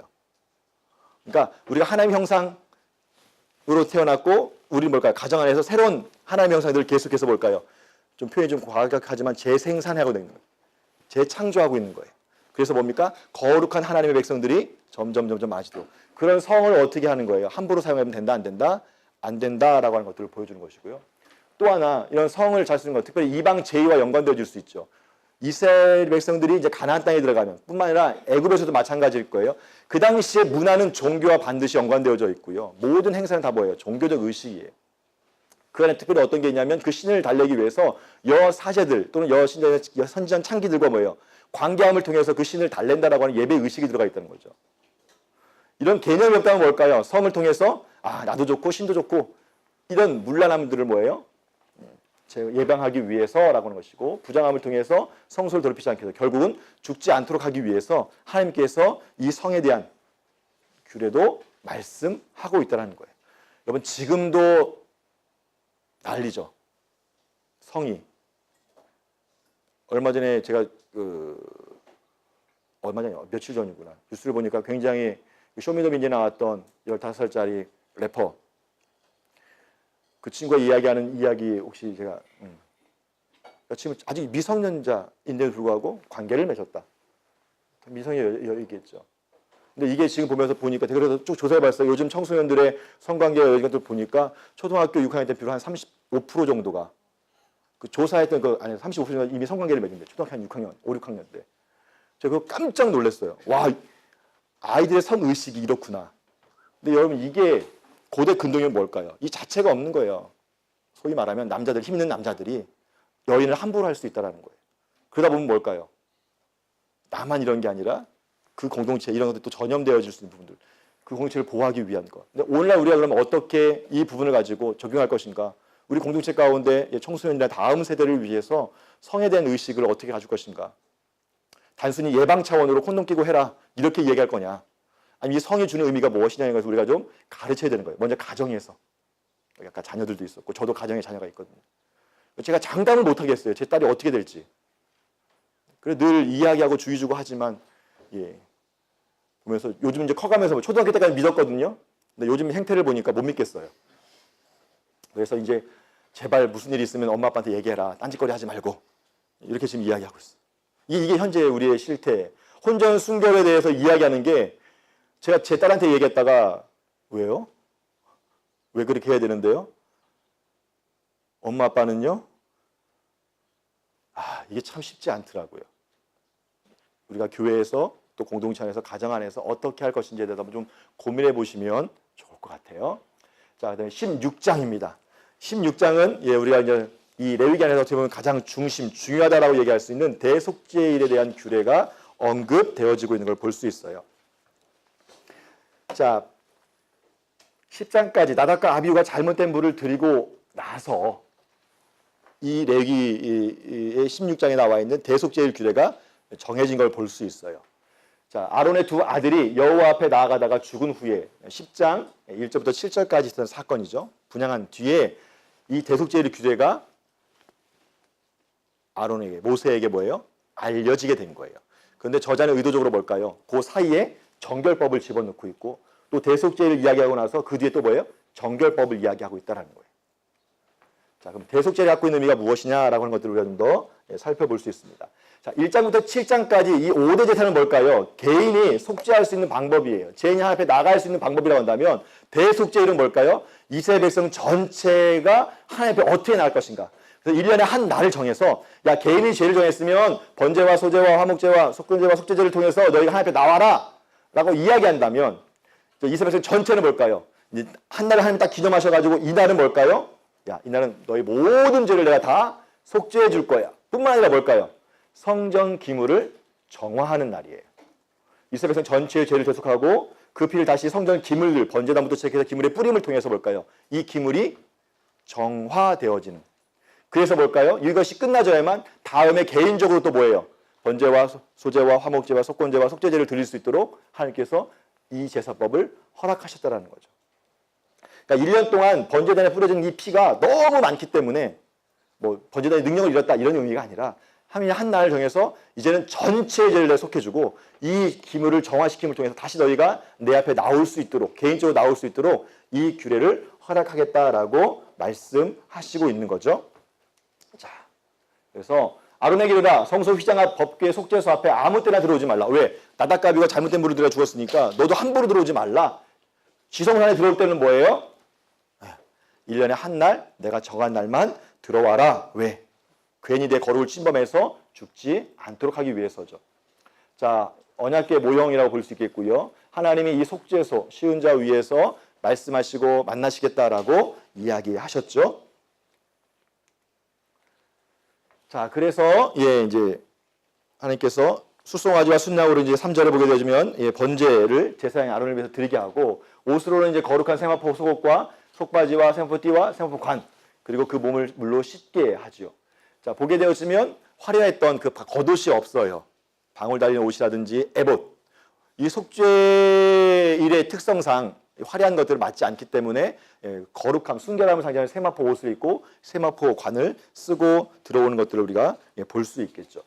그러니까 우리가 하나님 형상으로 태어났고 우리 뭘까요? 가정 안에서 새로운 하나님 형상들을 계속해서 뭘까요? 좀 표현이 좀 과격하지만 재생산하고 있는 거예요. 재창조하고 있는 거예요. 그래서 뭡니까? 거룩한 하나님의 백성들이 점점 많아지도록 그런 성을 어떻게 하는 거예요? 함부로 사용하면 된다 안 된다? 안 된다라고 하는 것들을 보여주는 것이고요. 또 하나 이런 성을 잘 쓰는 것 특별히 이방 제의와 연관되어질 수 있죠. 이스라엘 백성들이 이제 가나안 땅에 들어가면 뿐만 아니라 애굽에서도 마찬가지일 거예요. 그 당시에 문화는 종교와 반드시 연관되어져 있고요. 모든 행사는 다 뭐예요? 종교적 의식이에요. 그 안에 특별히 어떤 게 있냐면 그 신을 달래기 위해서 여사제들 또는 선지자 창기들과 뭐예요? 관계함을 통해서 그 신을 달랜다라고 하는 예배 의식이 들어가 있다는 거죠. 이런 개념이 없다면 뭘까요? 성을 통해서 나도 좋고 신도 좋고 이런 문란함들을 뭐예요? 예방하기 위해서라고 하는 것이고 부정함을 통해서 성소를 더럽히지 않게 해서 결국은 죽지 않도록 하기 위해서 하나님께서 이 성에 대한 규례도 말씀하고 있다는 거예요. 여러분 지금도 난리죠. 성이 얼마 전에 제가 얼마 전에 며칠 전이구나 뉴스를 보니까 굉장히 쇼미더미니에 나왔던 15살짜리 래퍼 그 친구가 이야기하는 이야기 혹시 제가 지금 아직 미성년자인데도 불구하고 관계를 맺었다. 미성의 여이겠죠. 근데 이게 지금 보면서 보니까 그래서 쭉 조사해봤어요. 요즘 청소년들의 성관계 여의것들 보니까 초등학교 6학년 때 비로 한 35% 정도가 그 조사했던 그 안에 35% 정도가 이미 성관계를 맺는데 초등학교 한 6학년, 5, 6학년 때 제가 그거 깜짝 놀랐어요. 와 아이들의 성의식이 이렇구나. 근데 여러분 이게 고대 근동이 뭘까요? 이 자체가 없는 거예요. 소위 말하면 남자들, 힘 있는 남자들이 여인을 함부로 할 수 있다는 거예요. 그러다 보면 뭘까요? 나만 이런 게 아니라 그 공동체 이런 것들이 또 전염되어질 수 있는 부분들 그 공동체를 보호하기 위한 것. 근데 오늘날 우리가 그러면 어떻게 이 부분을 가지고 적용할 것인가? 우리 공동체 가운데 청소년이나 다음 세대를 위해서 성에 대한 의식을 어떻게 가질 것인가? 단순히 예방 차원으로 콘돔 끼고 해라 이렇게 얘기할 거냐? 아니 이 성이 주는 의미가 무엇이냐는 것을 우리가 좀 가르쳐야 되는 거예요. 먼저 가정에서. 약간 자녀들도 있었고 저도 가정에 자녀가 있거든요. 제가 장담을 못 하겠어요. 제 딸이 어떻게 될지. 그래 늘 이야기하고 주의 주고 하지만 보면서 요즘 이제 커가면서 초등학교 때까지 믿었거든요. 근데 요즘 행태를 보니까 못 믿겠어요. 그래서 이제 제발 무슨 일이 있으면 엄마 아빠한테 얘기해라. 딴짓거리 하지 말고. 이렇게 지금 이야기하고 있어요. 이게 현재 우리의 실태. 혼전 순결에 대해서 이야기하는 게 제가 제 딸한테 얘기했다가 왜요? 왜 그렇게 해야 되는데요? 엄마 아빠는요? 이게 참 쉽지 않더라고요. 우리가 교회에서 또 공동체 안에서 가정 안에서 어떻게 할 것인지에 대해서 좀 고민해 보시면 좋을 것 같아요. 자, 그다음에 16장입니다. 16장은 우리가 이제 이 레위기 안에서 어떻게 보면 가장 중요하다라고 얘기할 수 있는 대속죄일에 대한 규례가 언급되어지고 있는 걸 볼 수 있어요. 자, 10장까지 나답과 아비후가 잘못된 물을 드리고 나서 이 레위기의 16장에 나와 있는 대속죄일 규례가 정해진 걸 볼 수 있어요. 자, 아론의 두 아들이 여호와 앞에 나아가다가 죽은 후에 10장 1절부터 7절까지 있었던 사건이죠. 분향한 뒤에 이 대속죄일 규례가 아론에게 모세에게 뭐예요? 알려지게 된 거예요. 그런데 저자는 의도적으로 뭘까요? 그 사이에 정결법을 집어넣고 있고 또 대속죄를 이야기하고 나서 그 뒤에 또 뭐예요? 정결법을 이야기하고 있다는 거예요. 자, 그럼 대속죄를 갖고 있는 의미가 무엇이냐라고 하는 것들을 우리가 좀 더 살펴볼 수 있습니다. 자, 1장부터 7장까지 이 5대 제사는 뭘까요? 개인이 속죄할 수 있는 방법이에요. 죄인 앞에 나갈 수 있는 방법이라고 한다면 대속죄일은 뭘까요? 이스라엘 백성 전체가 하나님 앞에 어떻게 나갈 것인가? 그래서 1년에 한 날을 정해서 개인이 죄를 정했으면 번제와 소제와 화목제와 속건제와 속죄제를 통해서 너희가 하나님 앞에 나와라 라고 이야기한다면 이스라엘 백성 전체는 뭘까요? 한 날을 하나님 딱 기념하셔가지고 이 날은 뭘까요? 이날은 너희 모든 죄를 내가 다 속죄해 줄 거야. 뿐만 아니라 뭘까요? 성전 기물을 정화하는 날이에요. 이스라엘 백성 전체의 죄를 대속하고 그 피를 다시 성전 기물들, 번제단부터 시작해서 기물의 뿌림을 통해서 뭘까요? 이 기물이 정화되어지는. 그래서 뭘까요? 이것이 끝나져야만 다음에 개인적으로 또 뭐예요? 번제와 소제와 화목제와 속건제와 속죄제를 드릴 수 있도록 하나님께서 이 제사법을 허락하셨다는 거죠. 그러니까 1년 동안 번제단에 뿌려진 이 피가 너무 많기 때문에 번제단의 능력을 잃었다 이런 의미가 아니라 한 날을 정해서 이제는 전체 죄를 내가 속해주고 이 기물을 정화시킴을 통해서 다시 너희가 내 앞에 나올 수 있도록 개인적으로 나올 수 있도록 이 규례를 허락하겠다라고 말씀하시고 있는 거죠. 자, 그래서 아론에게 이르라 성소 휘장 앞 법궤 속죄소 앞에 아무 때나 들어오지 말라. 왜? 나답가비가 잘못된 물을 들여 죽었으니까 너도 함부로 들어오지 말라. 지성산에 들어올 때는 뭐예요? 1년에 한 날 내가 정한 날만 들어와라. 왜? 괜히 내 거룩을 침범해서 죽지 않도록 하기 위해서죠. 자, 언약궤 모형이라고 볼 수 있겠고요. 하나님이 이 속죄소 쉬운 자 위에서 말씀하시고 만나시겠다라고 이야기하셨죠. 자, 그래서 이제 하나님께서 숫송아지와 순양으로 이제 3절을 보게 되면 번제를 제사장 아론을 위해서 드리게 하고 옷으로는 이제 거룩한 세마포 속옷과 속바지와 세마포 띠와 세마포 관 그리고 그 몸을 물로 씻게 하지요. 자, 보게 되었으면 화려했던 그 겉옷이 없어요. 방울 달린 옷이라든지 에봇. 이 속죄일의 특성상 화려한 것들을 맞지 않기 때문에 거룩함, 순결함을 상징하는 세마포 옷을 입고 세마포 관을 쓰고 들어오는 것들을 우리가 볼 수 있겠죠.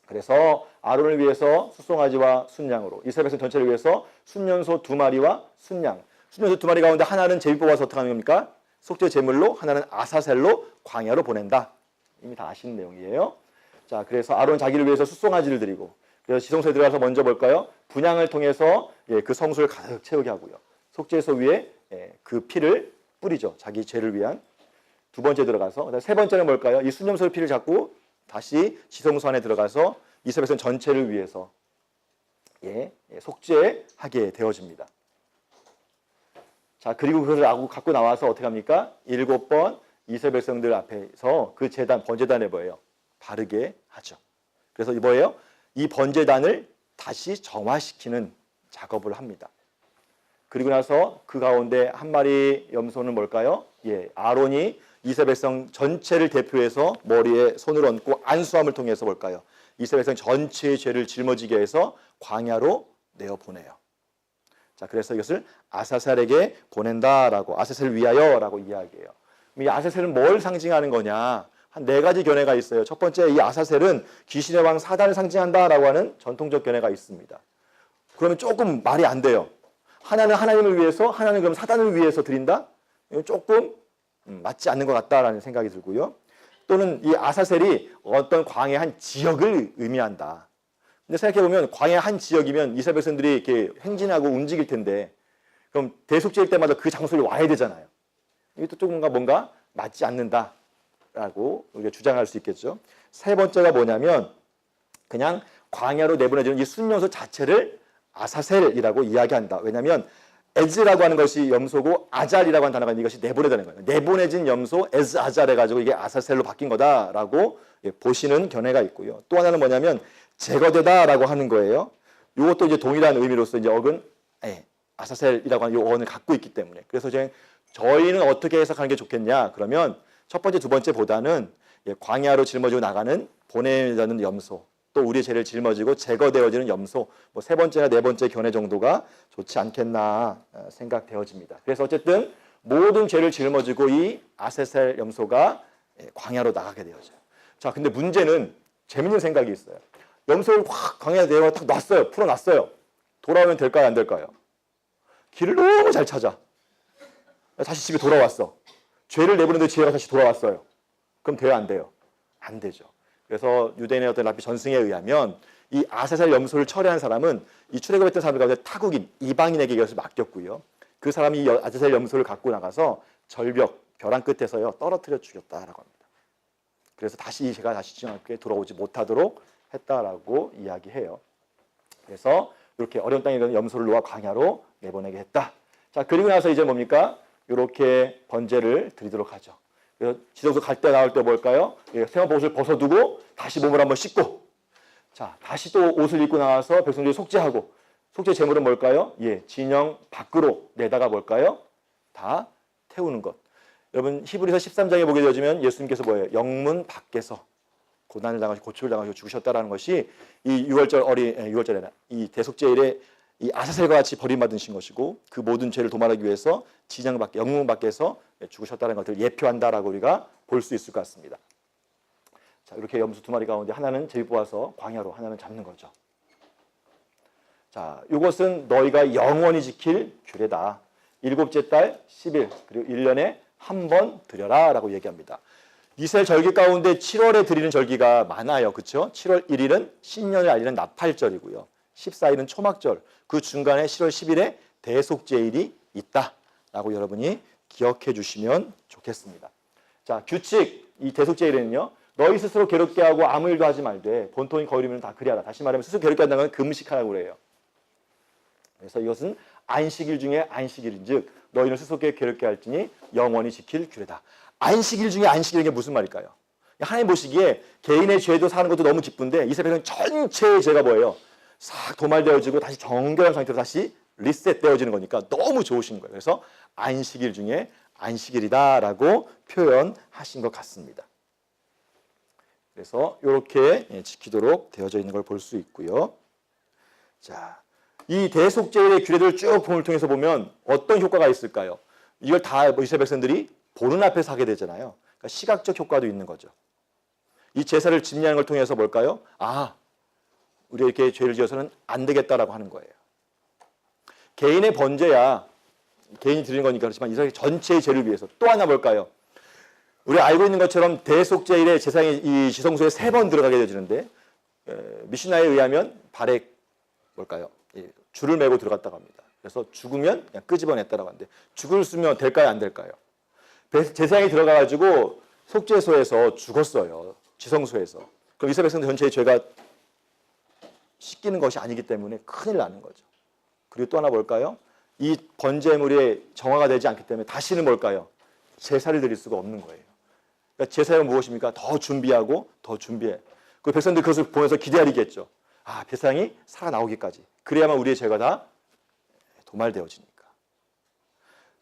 그래서 아론을 위해서 숫송아지와 순양으로 이스라엘 백성 전체를 위해서 순년소 2마리와 순양. 순년소 2마리 가운데 하나는 제비 뽑아서 어떻게 하는 겁니까? 속죄 제물로 하나는 아사셀로 광야로 보낸다. 이미 다 아시는 내용이에요. 자, 그래서 아론 자기를 위해서 숫송아지를 드리고 그래서 지성소에 들어가서 먼저 볼까요? 분향을 통해서 그 성소를 가득 채우게 하고요. 속죄소 위에 그 피를 뿌리죠. 자기 죄를 위한. 두 번째 들어가서 세 번째는 뭘까요? 이 순념소의 피를 잡고 다시 지성소 안에 들어가서 이스라엘 백성 전체를 위해서 속죄하게 되어집니다. 자, 그리고 그것을 갖고 나와서 어떻게 합니까? 7번 이스라엘 백성들 앞에서 그 제단, 번제단에 뭐예요? 바르게 하죠. 그래서 이 뭐예요? 이 번제단을 다시 정화시키는 작업을 합니다. 그리고 나서 그 가운데 한 마리 염소는 뭘까요? 아론이 이스라엘 백성 전체를 대표해서 머리에 손을 얹고 안수함을 통해서 뭘까요? 이스라엘 백성 전체의 죄를 짊어지게 해서 광야로 내어보내요. 자, 그래서 이것을 아사셀에게 보낸다라고, 아사셀을 위하여라고 이야기해요. 이 아사셀은 뭘 상징하는 거냐? 한 4가지 견해가 있어요. 첫 번째, 이 아사셀은 귀신의 왕 사단을 상징한다라고 하는 전통적 견해가 있습니다. 그러면 조금 말이 안 돼요. 하나는 하나님을 위해서, 하나는 그럼 사단을 위해서 드린다? 이건 조금 맞지 않는 것 같다라는 생각이 들고요. 또는 이 아사셀이 어떤 광야의 한 지역을 의미한다. 근데 생각해보면 광야의 한 지역이면 이스라엘 백성들이 이렇게 행진하고 움직일 텐데 그럼 대속제일 때마다 그 장소에 와야 되잖아요. 이것도 조금 뭔가 맞지 않는다라고 우리가 주장할 수 있겠죠. 세 번째가 뭐냐면 그냥 광야로 내보내주는 이 순년소 자체를 아사셀이라고 이야기한다. 왜냐하면 에즈라고 하는 것이 염소고 아잘이라고 하는 단어가 이것이 내보내다는 거예요. 내보내진 염소 에즈 아잘 해가지고 이게 아사셀로 바뀐 거다라고 보시는 견해가 있고요. 또 하나는 뭐냐면 제거되다라고 하는 거예요. 이것도 이제 동일한 의미로서 이제 어근 아사셀이라고 하는 이 어원을 갖고 있기 때문에 그래서 저희는 어떻게 해석하는 게 좋겠냐? 그러면 첫 번째, 두 번째보다는 광야로 짊어지고 나가는 보내자는 염소. 또 우리의 죄를 짊어지고 제거되어지는 염소, 세 번째나 네 번째 견해 정도가 좋지 않겠나 생각되어집니다. 그래서 어쨌든 모든 죄를 짊어지고 이 아사셀 염소가 광야로 나가게 되어져요. 자, 근데 문제는 재밌는 생각이 있어요. 염소를 확 광야에 내려 딱 놨어요. 풀어놨어요. 돌아오면 될까요? 안 될까요? 길을 너무 잘 찾아. 다시 집에 돌아왔어. 죄를 내보내는데 죄가 다시 돌아왔어요. 그럼 돼요? 안 돼요? 안 되죠. 그래서 유대인의 어떤 랍비 전승에 의하면 이 아사셀 염소를 철회한 사람은 이 출애굽했던 사람들 가운데 타국인, 이방인에게 이것을 맡겼고요. 그 사람이 이 아사셀 염소를 갖고 나가서 절벽, 벼랑 끝에서요 떨어뜨려 죽였다라고 합니다. 그래서 다시 제가 다시 지정학교에 돌아오지 못하도록 했다라고 이야기해요. 그래서 이렇게 어려운 땅에 있는 염소를 놓아 광야로 내보내게 했다. 자, 그리고 나서 이제 뭡니까? 이렇게 번제를 드리도록 하죠. 그래서 지성소 갈 때 나올 때 뭘까요? 세마포 옷을 벗어두고 다시 몸을 한번 씻고 자, 다시 또 옷을 입고 나와서 백성들이 속죄하고 속죄 제물은 뭘까요? 진영 밖으로 내다가 뭘까요? 다 태우는 것. 여러분 히브리서 13장에 보게 되어지면 예수님께서 뭐예요? 영문 밖에서 고난을 당하시고 고초를 당하시고 죽으셨다라는 것이 이 6월절에 이 대속죄일에 이 아사셀과 같이 버림받으신 것이고 그 모든 죄를 도말하기 위해서 진영 밖에 영문 밖에서 죽으셨다는 것을 예표한다라고 우리가 볼 수 있을 것 같습니다. 자, 이렇게 염소 두 마리 가운데 하나는 제비 뽑아서 광야로, 하나는 잡는 거죠. 자, 이것은 너희가 영원히 지킬 규례다. 일곱째 달 10일, 그리고 1년에 한 번 드려라 라고 얘기합니다. 이스라엘 절기 가운데 7월에 드리는 절기가 많아요. 그렇죠? 7월 1일은 신년을 알리는 나팔절이고요. 14일은 초막절, 그 중간에 7월 10일에 대속제일이 있다라고 여러분이 기억해 주시면 좋겠습니다. 자, 규칙, 이 대속제일에는요, 너희 스스로 괴롭게 하고 아무 일도 하지 말되 본토인 거리면 다 그리하라. 다시 말하면 스스로 괴롭게 한다는 건 금식하라고 그래요. 그래서 이것은 안식일 중에 안식일인즉 너희는 스스로 괴롭게 할지니 영원히 지킬 규례다. 안식일 중에 안식일인 게 무슨 말일까요? 하나님 보시기에 개인의 죄도 사는 것도 너무 기쁜데 이스라엘 백성 전체의 죄가 뭐예요? 싹 도말되어지고 다시 정결한 상태로 다시 리셋되어지는 거니까 너무 좋으신 거예요. 그래서 안식일 중에 안식일이다라고 표현하신 것 같습니다. 그래서 이렇게 지키도록 되어져 있는 걸 볼 수 있고요. 자, 이 대속제일의 규례들을 쭉 통해서 보면 어떤 효과가 있을까요? 이걸 다 이스라엘 백성들이 보는 앞에서 하게 되잖아요. 그러니까 시각적 효과도 있는 거죠. 이 제사를 집례하는 걸 통해서 뭘까요? 아, 우리가 이렇게 죄를 지어서는 안 되겠다라고 하는 거예요. 개인의 번제야 개인이 드리는 거니까 그렇지만 이스라엘 전체의 죄를 위해서 또 하나 뭘까요? 우리가 알고 있는 것처럼 대속제일에 제사장이 이 지성소에 3번 들어가게 되어지는데 미시나에 의하면 발에 뭘까요? 줄을 메고 들어갔다고 합니다. 그래서 죽으면 그냥 끄집어냈다라고 하는데 죽으면 될까요? 안 될까요? 제사장이 들어가가지고 속죄소에서 죽었어요. 지성소에서. 그럼 이스라엘 백성들 전체의 죄가 씻기는 것이 아니기 때문에 큰일 나는 거죠. 그리고 또 하나 뭘까요? 이 번제물이 정화가 되지 않기 때문에 다시는 뭘까요? 제사를 드릴 수가 없는 거예요. 그러니까 제사는 무엇입니까? 더 준비하고 더 준비해. 그 백성들 그것을 보면서 기다리겠죠. 아, 제사장이 살아나오기까지. 그래야만 우리의 죄가 다 도말되어지니까.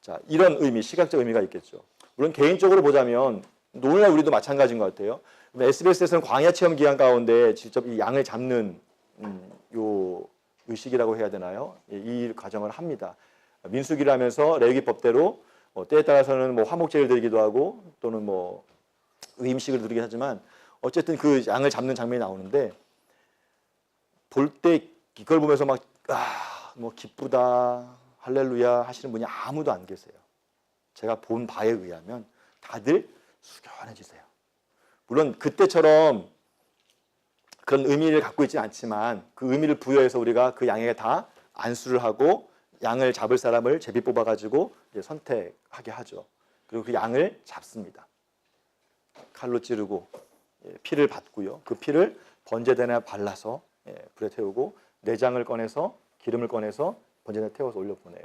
자, 이런 의미, 시각적 의미가 있겠죠. 물론 개인적으로 보자면 오늘날 우리도 마찬가지인 것 같아요. SBS에서는 광야 체험 기간 가운데 직접 이 양을 잡는 요 의식이라고 해야 되나요? 이 과정을 합니다. 민수기를 하면서 레위기 법대로 때에 따라서는 뭐 화목제를 드리기도 하고 또는 뭐 의임식을 드리긴 하지만 어쨌든 그 양을 잡는 장면이 나오는데 볼 때 이걸 보면서 막 뭐 기쁘다 할렐루야 하시는 분이 아무도 안 계세요. 제가 본 바에 의하면 다들 숙연해지세요. 물론 그때처럼 그런 의미를 갖고 있지는 않지만 그 의미를 부여해서 우리가 그 양에게 다 안수를 하고 양을 잡을 사람을 제비 뽑아가지고 선택하게 하죠. 그리고 그 양을 잡습니다. 칼로 찌르고 피를 받고요. 그 피를 번제단에 발라서 불에 태우고 내장을 꺼내서 기름을 꺼내서 번제단에 태워서 올려보내요.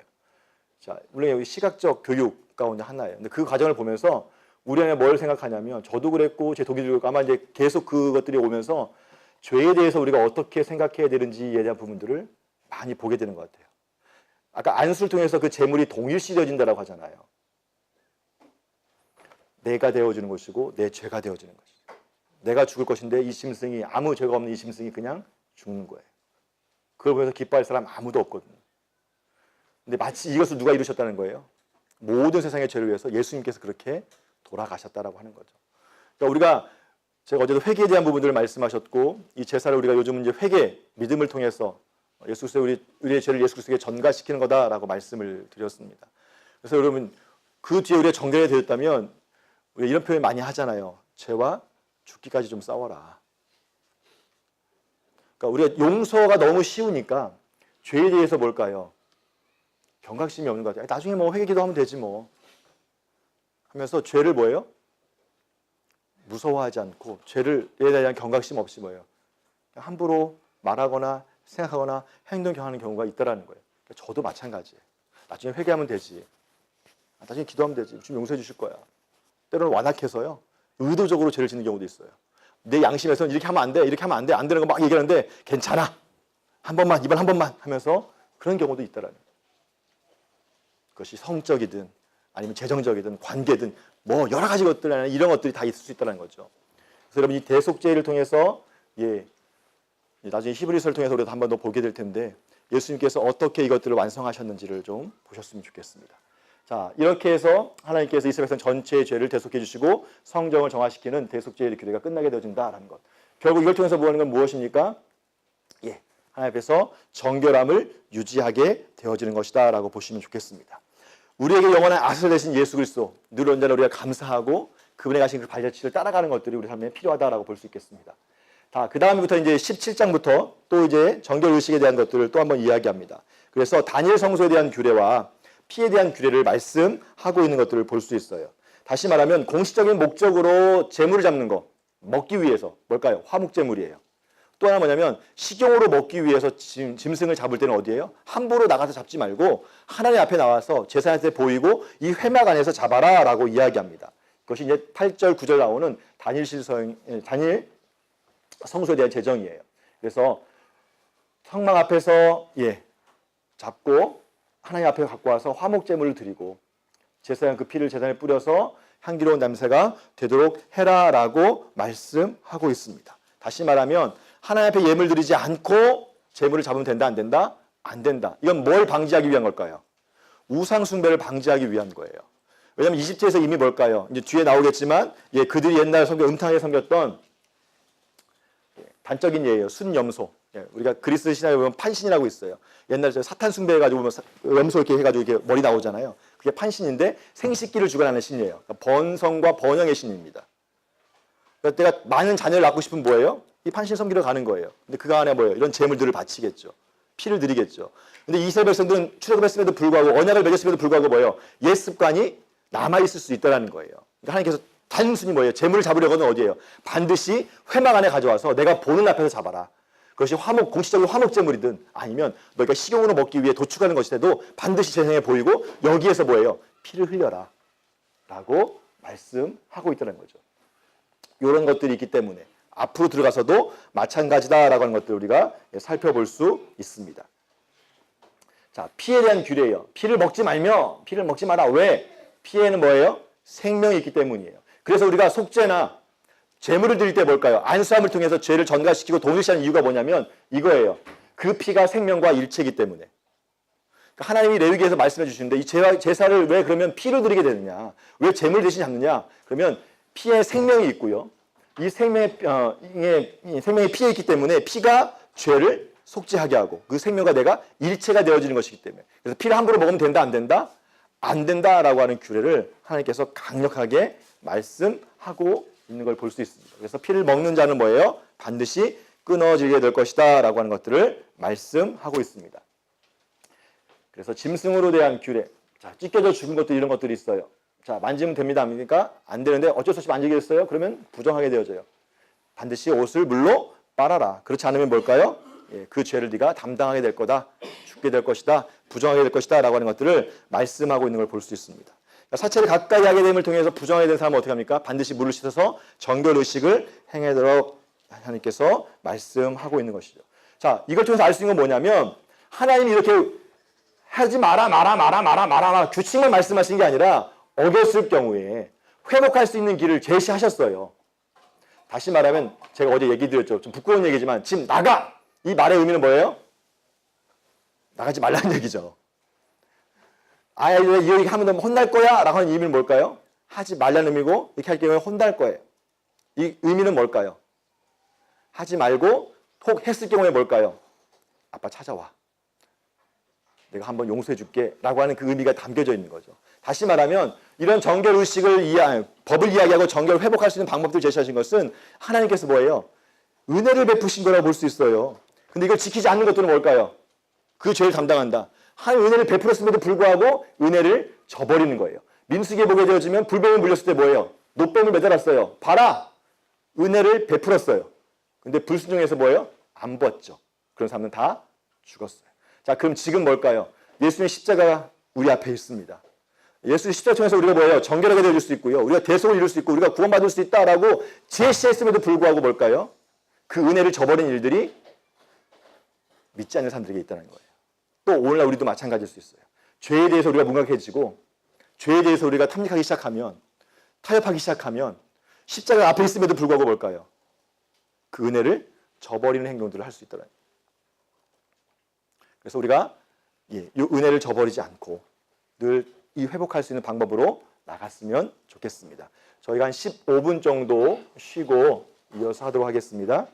자, 물론 여기 시각적 교육 가운데 하나예요. 근데 그 과정을 보면서 우리 안에 뭘 생각하냐면 저도 그랬고 제 동기들도 아마 이제 계속 그것들이 오면서 죄에 대해서 우리가 어떻게 생각해야 되는지에 대한 부분들을 많이 보게 되는 것 같아요. 아까 안수를 통해서 그 제물이 동일시되어진다고 하잖아요. 내가 되어주는 것이고 내 죄가 되어주는 것이죠. 내가 죽을 것인데 이 심승이 아무 죄가 없는 이 심승이 그냥 죽는 거예요. 그걸 보면서 기뻐할 사람 아무도 없거든요. 근데 마치 이것을 누가 이루셨다는 거예요? 모든 세상의 죄를 위해서 예수님께서 그렇게 돌아가셨다라고 하는 거죠. 그러니까 우리가 제가 어제도 회개에 대한 부분들을 말씀하셨고 이 제사를 우리가 요즘은 이제 회개, 믿음을 통해서 예수 그리스도 우리의 죄를 예수 그리스도에게 전가시키는 거다라고 말씀을 드렸습니다. 그래서 여러분 그 뒤에 우리가 정결이 되었다면 우리가 이런 표현 많이 하잖아요. 죄와 죽기까지 좀 싸워라. 그러니까 우리가 용서가 너무 쉬우니까 죄에 대해서 뭘까요? 경각심이 없는 것 같아요. 나중에 뭐 회개기도 하면 되지 뭐 하면서 죄를 뭐예요? 무서워하지 않고 죄에 대한 경각심 없이 뭐예요? 함부로 말하거나 생각하거나 행동하는 경우가 있다라는 거예요. 그러니까 저도 마찬가지예요. 나중에 회개하면 되지. 나중에 기도하면 되지. 좀 용서해 주실 거야. 때로는 완악해서요. 의도적으로 죄를 짓는 경우도 있어요. 내 양심에서는 이렇게 하면 안 돼. 이렇게 하면 안 돼. 안 되는 거 막 얘기하는데 괜찮아. 한 번만, 이번 한 번만 하면서 그런 경우도 있다라는 거예요. 그것이 성적이든 아니면 재정적이든 관계든 뭐 여러 가지 것들 안에 이런 것들이 다 있을 수 있다는 거죠. 그래서 여러분 이 대속죄를 통해서 나중에 히브리서를 통해서 우리도 한 번 더 보게 될 텐데 예수님께서 어떻게 이것들을 완성하셨는지를 좀 보셨으면 좋겠습니다. 자, 이렇게 해서 하나님께서 이스라엘 백성 전체의 죄를 대속해 주시고 성정을 정화시키는 대속죄의 규례가 끝나게 되어진다라는 것. 결국 이걸 통해서 보는 건 무엇입니까? 예, 하나님 앞에서 정결함을 유지하게 되어지는 것이다 라고 보시면 좋겠습니다. 우리에게 영원한 아스라 되신 예수 그리스도, 늘 언제나 우리가 감사하고 그분의 가신 그 발자취를 따라가는 것들이 우리 삶에 필요하다라고 볼 수 있겠습니다. 자, 그 다음부터 이제 17장부터 또 이제 정결 의식에 대한 것들을 또 한번 이야기합니다. 그래서 다니엘 성소에 대한 규례와 피에 대한 규례를 말씀하고 있는 것들을 볼 수 있어요. 다시 말하면 공식적인 목적으로 재물을 잡는 거, 먹기 위해서 뭘까요? 화목재물이에요. 또 하나 뭐냐면 식용으로 먹기 위해서 짐승을 잡을 때는 어디예요? 함부로 나가서 잡지 말고 하나님 앞에 나와서 제사장한테 보이고 이 회막 안에서 잡아라 라고 이야기합니다. 그것이 이제 8절, 9절 나오는 다니엘 성소에 대한 제정이에요. 그래서 성막 앞에서 잡고 하나님 앞에 갖고 와서 화목제물을 드리고 제사장 그 피를 제단에 뿌려서 향기로운 냄새가 되도록 해라라고 말씀하고 있습니다. 다시 말하면 하나님 앞에 예물 드리지 않고 제물을 잡으면 된다 안 된다? 안 된다. 이건 뭘 방지하기 위한 걸까요? 우상 숭배를 방지하기 위한 거예요. 왜냐하면 이집트에서 이미 뭘까요? 이제 뒤에 나오겠지만 그들이 옛날 음탕하게 섬겼던 단적인 예예요. 순염소. 우리가 그리스 신화에 보면 판신이라고 있어요. 옛날에 사탄 숭배해가지고 염소 이렇게 해가지고 이렇게 머리 나오잖아요. 그게 판신인데 생식기를 주관하는 신이에요. 그러니까 번성과 번영의 신입니다. 그러니까 내가 많은 자녀를 낳고 싶으면 뭐예요? 이 판신 섬기러 가는 거예요. 근데 그 안에 뭐예요? 이런 재물들을 바치겠죠. 피를 드리겠죠. 근데 이스라엘 백성들은 출애굽했음에도 불구하고 언약을 맺었음에도 불구하고 뭐예요? 옛 습관이 남아있을 수 있다는 거예요. 그러니까 하나님께서 단순히 뭐예요? 재물을 잡으려고는 어디예요? 반드시 회막 안에 가져와서 내가 보는 앞에서 잡아라. 그것이 공식적으로 화목제물이든 아니면 너희가 식용으로 먹기 위해 도축하는 것이라도 반드시 제사장에 보이고 여기에서 뭐예요? 피를 흘려라 라고 말씀하고 있다는 거죠. 이런 것들이 있기 때문에 앞으로 들어가서도 마찬가지다라고 하는 것들을 우리가 살펴볼 수 있습니다. 자, 피에 대한 규례예요. 피를 먹지 마라. 왜? 피에는 뭐예요? 생명이 있기 때문이에요. 그래서 우리가 속죄나 제물을 드릴 때 뭘까요? 안수함을 통해서 죄를 전가시키고 동일시하는 이유가 뭐냐면 이거예요. 그 피가 생명과 일체이기 때문에. 그러니까 하나님이 레위기에서 말씀해 주시는데 이 제사를 왜 그러면 피를 드리게 되느냐? 왜 제물 대신 잡느냐? 그러면 피에 생명이 있고요. 이 생명의 피에 있기 때문에 피가 죄를 속죄하게 하고 그 생명과 내가 일체가 되어지는 것이기 때문에. 그래서 피를 함부로 먹으면 된다 안 된다? 안 된다라고 하는 규례를 하나님께서 강력하게 말씀하고 있는 걸 볼 수 있습니다. 그래서 피를 먹는 자는 뭐예요? 반드시 끊어지게 될 것이다 라고 하는 것들을 말씀하고 있습니다. 그래서 짐승으로 대한 규례. 자, 찢겨져 죽은 것들 이런 것들이 있어요. 자, 만지면 됩니다. 아닙니까? 안 되는데 어쩔 수 없이 만지게 됐어요? 그러면 부정하게 되어져요. 반드시 옷을 물로 빨아라. 그렇지 않으면 뭘까요? 그 죄를 네가 담당하게 될 거다. 죽게 될 것이다. 부정하게 될 것이다 라고 하는 것들을 말씀하고 있는 걸 볼 수 있습니다. 사체를 가까이 하게 됨을 통해서 부정하게 된 사람은 어떻게 합니까? 반드시 물을 씻어서 정결의식을 행하도록 하나님께서 말씀하고 있는 것이죠. 자, 이걸 통해서 알 수 있는 건 뭐냐면 하나님이 이렇게 하지 마라 규칙만 말씀하신 게 아니라 어겼을 경우에 회복할 수 있는 길을 제시하셨어요. 다시 말하면 제가 어제 얘기 드렸죠. 좀 부끄러운 얘기지만 지금 나가! 이 말의 의미는 뭐예요? 나가지 말라는 얘기죠. 이 얘기 하면 혼날 거야 라고 하는 의미는 뭘까요? 하지 말라는 의미고 이렇게 할 경우에 혼날 거예요. 이 의미는 뭘까요? 하지 말고 혹 했을 경우에 뭘까요? 아빠 찾아와. 내가 한번 용서해 줄게 라고 하는 그 의미가 담겨져 있는 거죠. 다시 말하면 이런 정결의식을 법을 이야기하고 정결을 회복할 수 있는 방법들을 제시하신 것은 하나님께서 뭐예요? 은혜를 베푸신 거라고 볼 수 있어요. 근데 이걸 지키지 않는 것들은 뭘까요? 그 죄를 담당한다. 하나님 은혜를 베풀었음에도 불구하고 은혜를 저버리는 거예요. 민수기에 보게 되어지면 불뱀이 물렸을 때 뭐예요? 노뱀을 매달았어요. 봐라! 은혜를 베풀었어요. 근데 불순종해서 뭐예요? 안 봤죠. 그런 사람은 다 죽었어요. 자, 그럼 지금 뭘까요? 예수님의 십자가가 우리 앞에 있습니다. 예수의 십자가 통해서 우리가 뭐예요? 정결하게 되어질 수 있고요. 우리가 대속을 이룰 수 있고 우리가 구원받을 수 있다라고 제시했음에도 불구하고 뭘까요? 그 은혜를 저버린 일들이 믿지 않는 사람들에게 있다는 거예요. 또 오늘날 우리도 마찬가지일 수 있어요. 죄에 대해서 우리가 무감각해지고 죄에 대해서 우리가 탐닉하기 시작하면 타협하기 시작하면 십자가 앞에 있음에도 불구하고 뭘까요? 그 은혜를 저버리는 행동들을 할 수 있더라고요. 그래서 우리가 이 은혜를 저버리지 않고 늘 이 회복할 수 있는 방법으로 나갔으면 좋겠습니다. 저희가 한 15분 정도 쉬고 이어서 하도록 하겠습니다.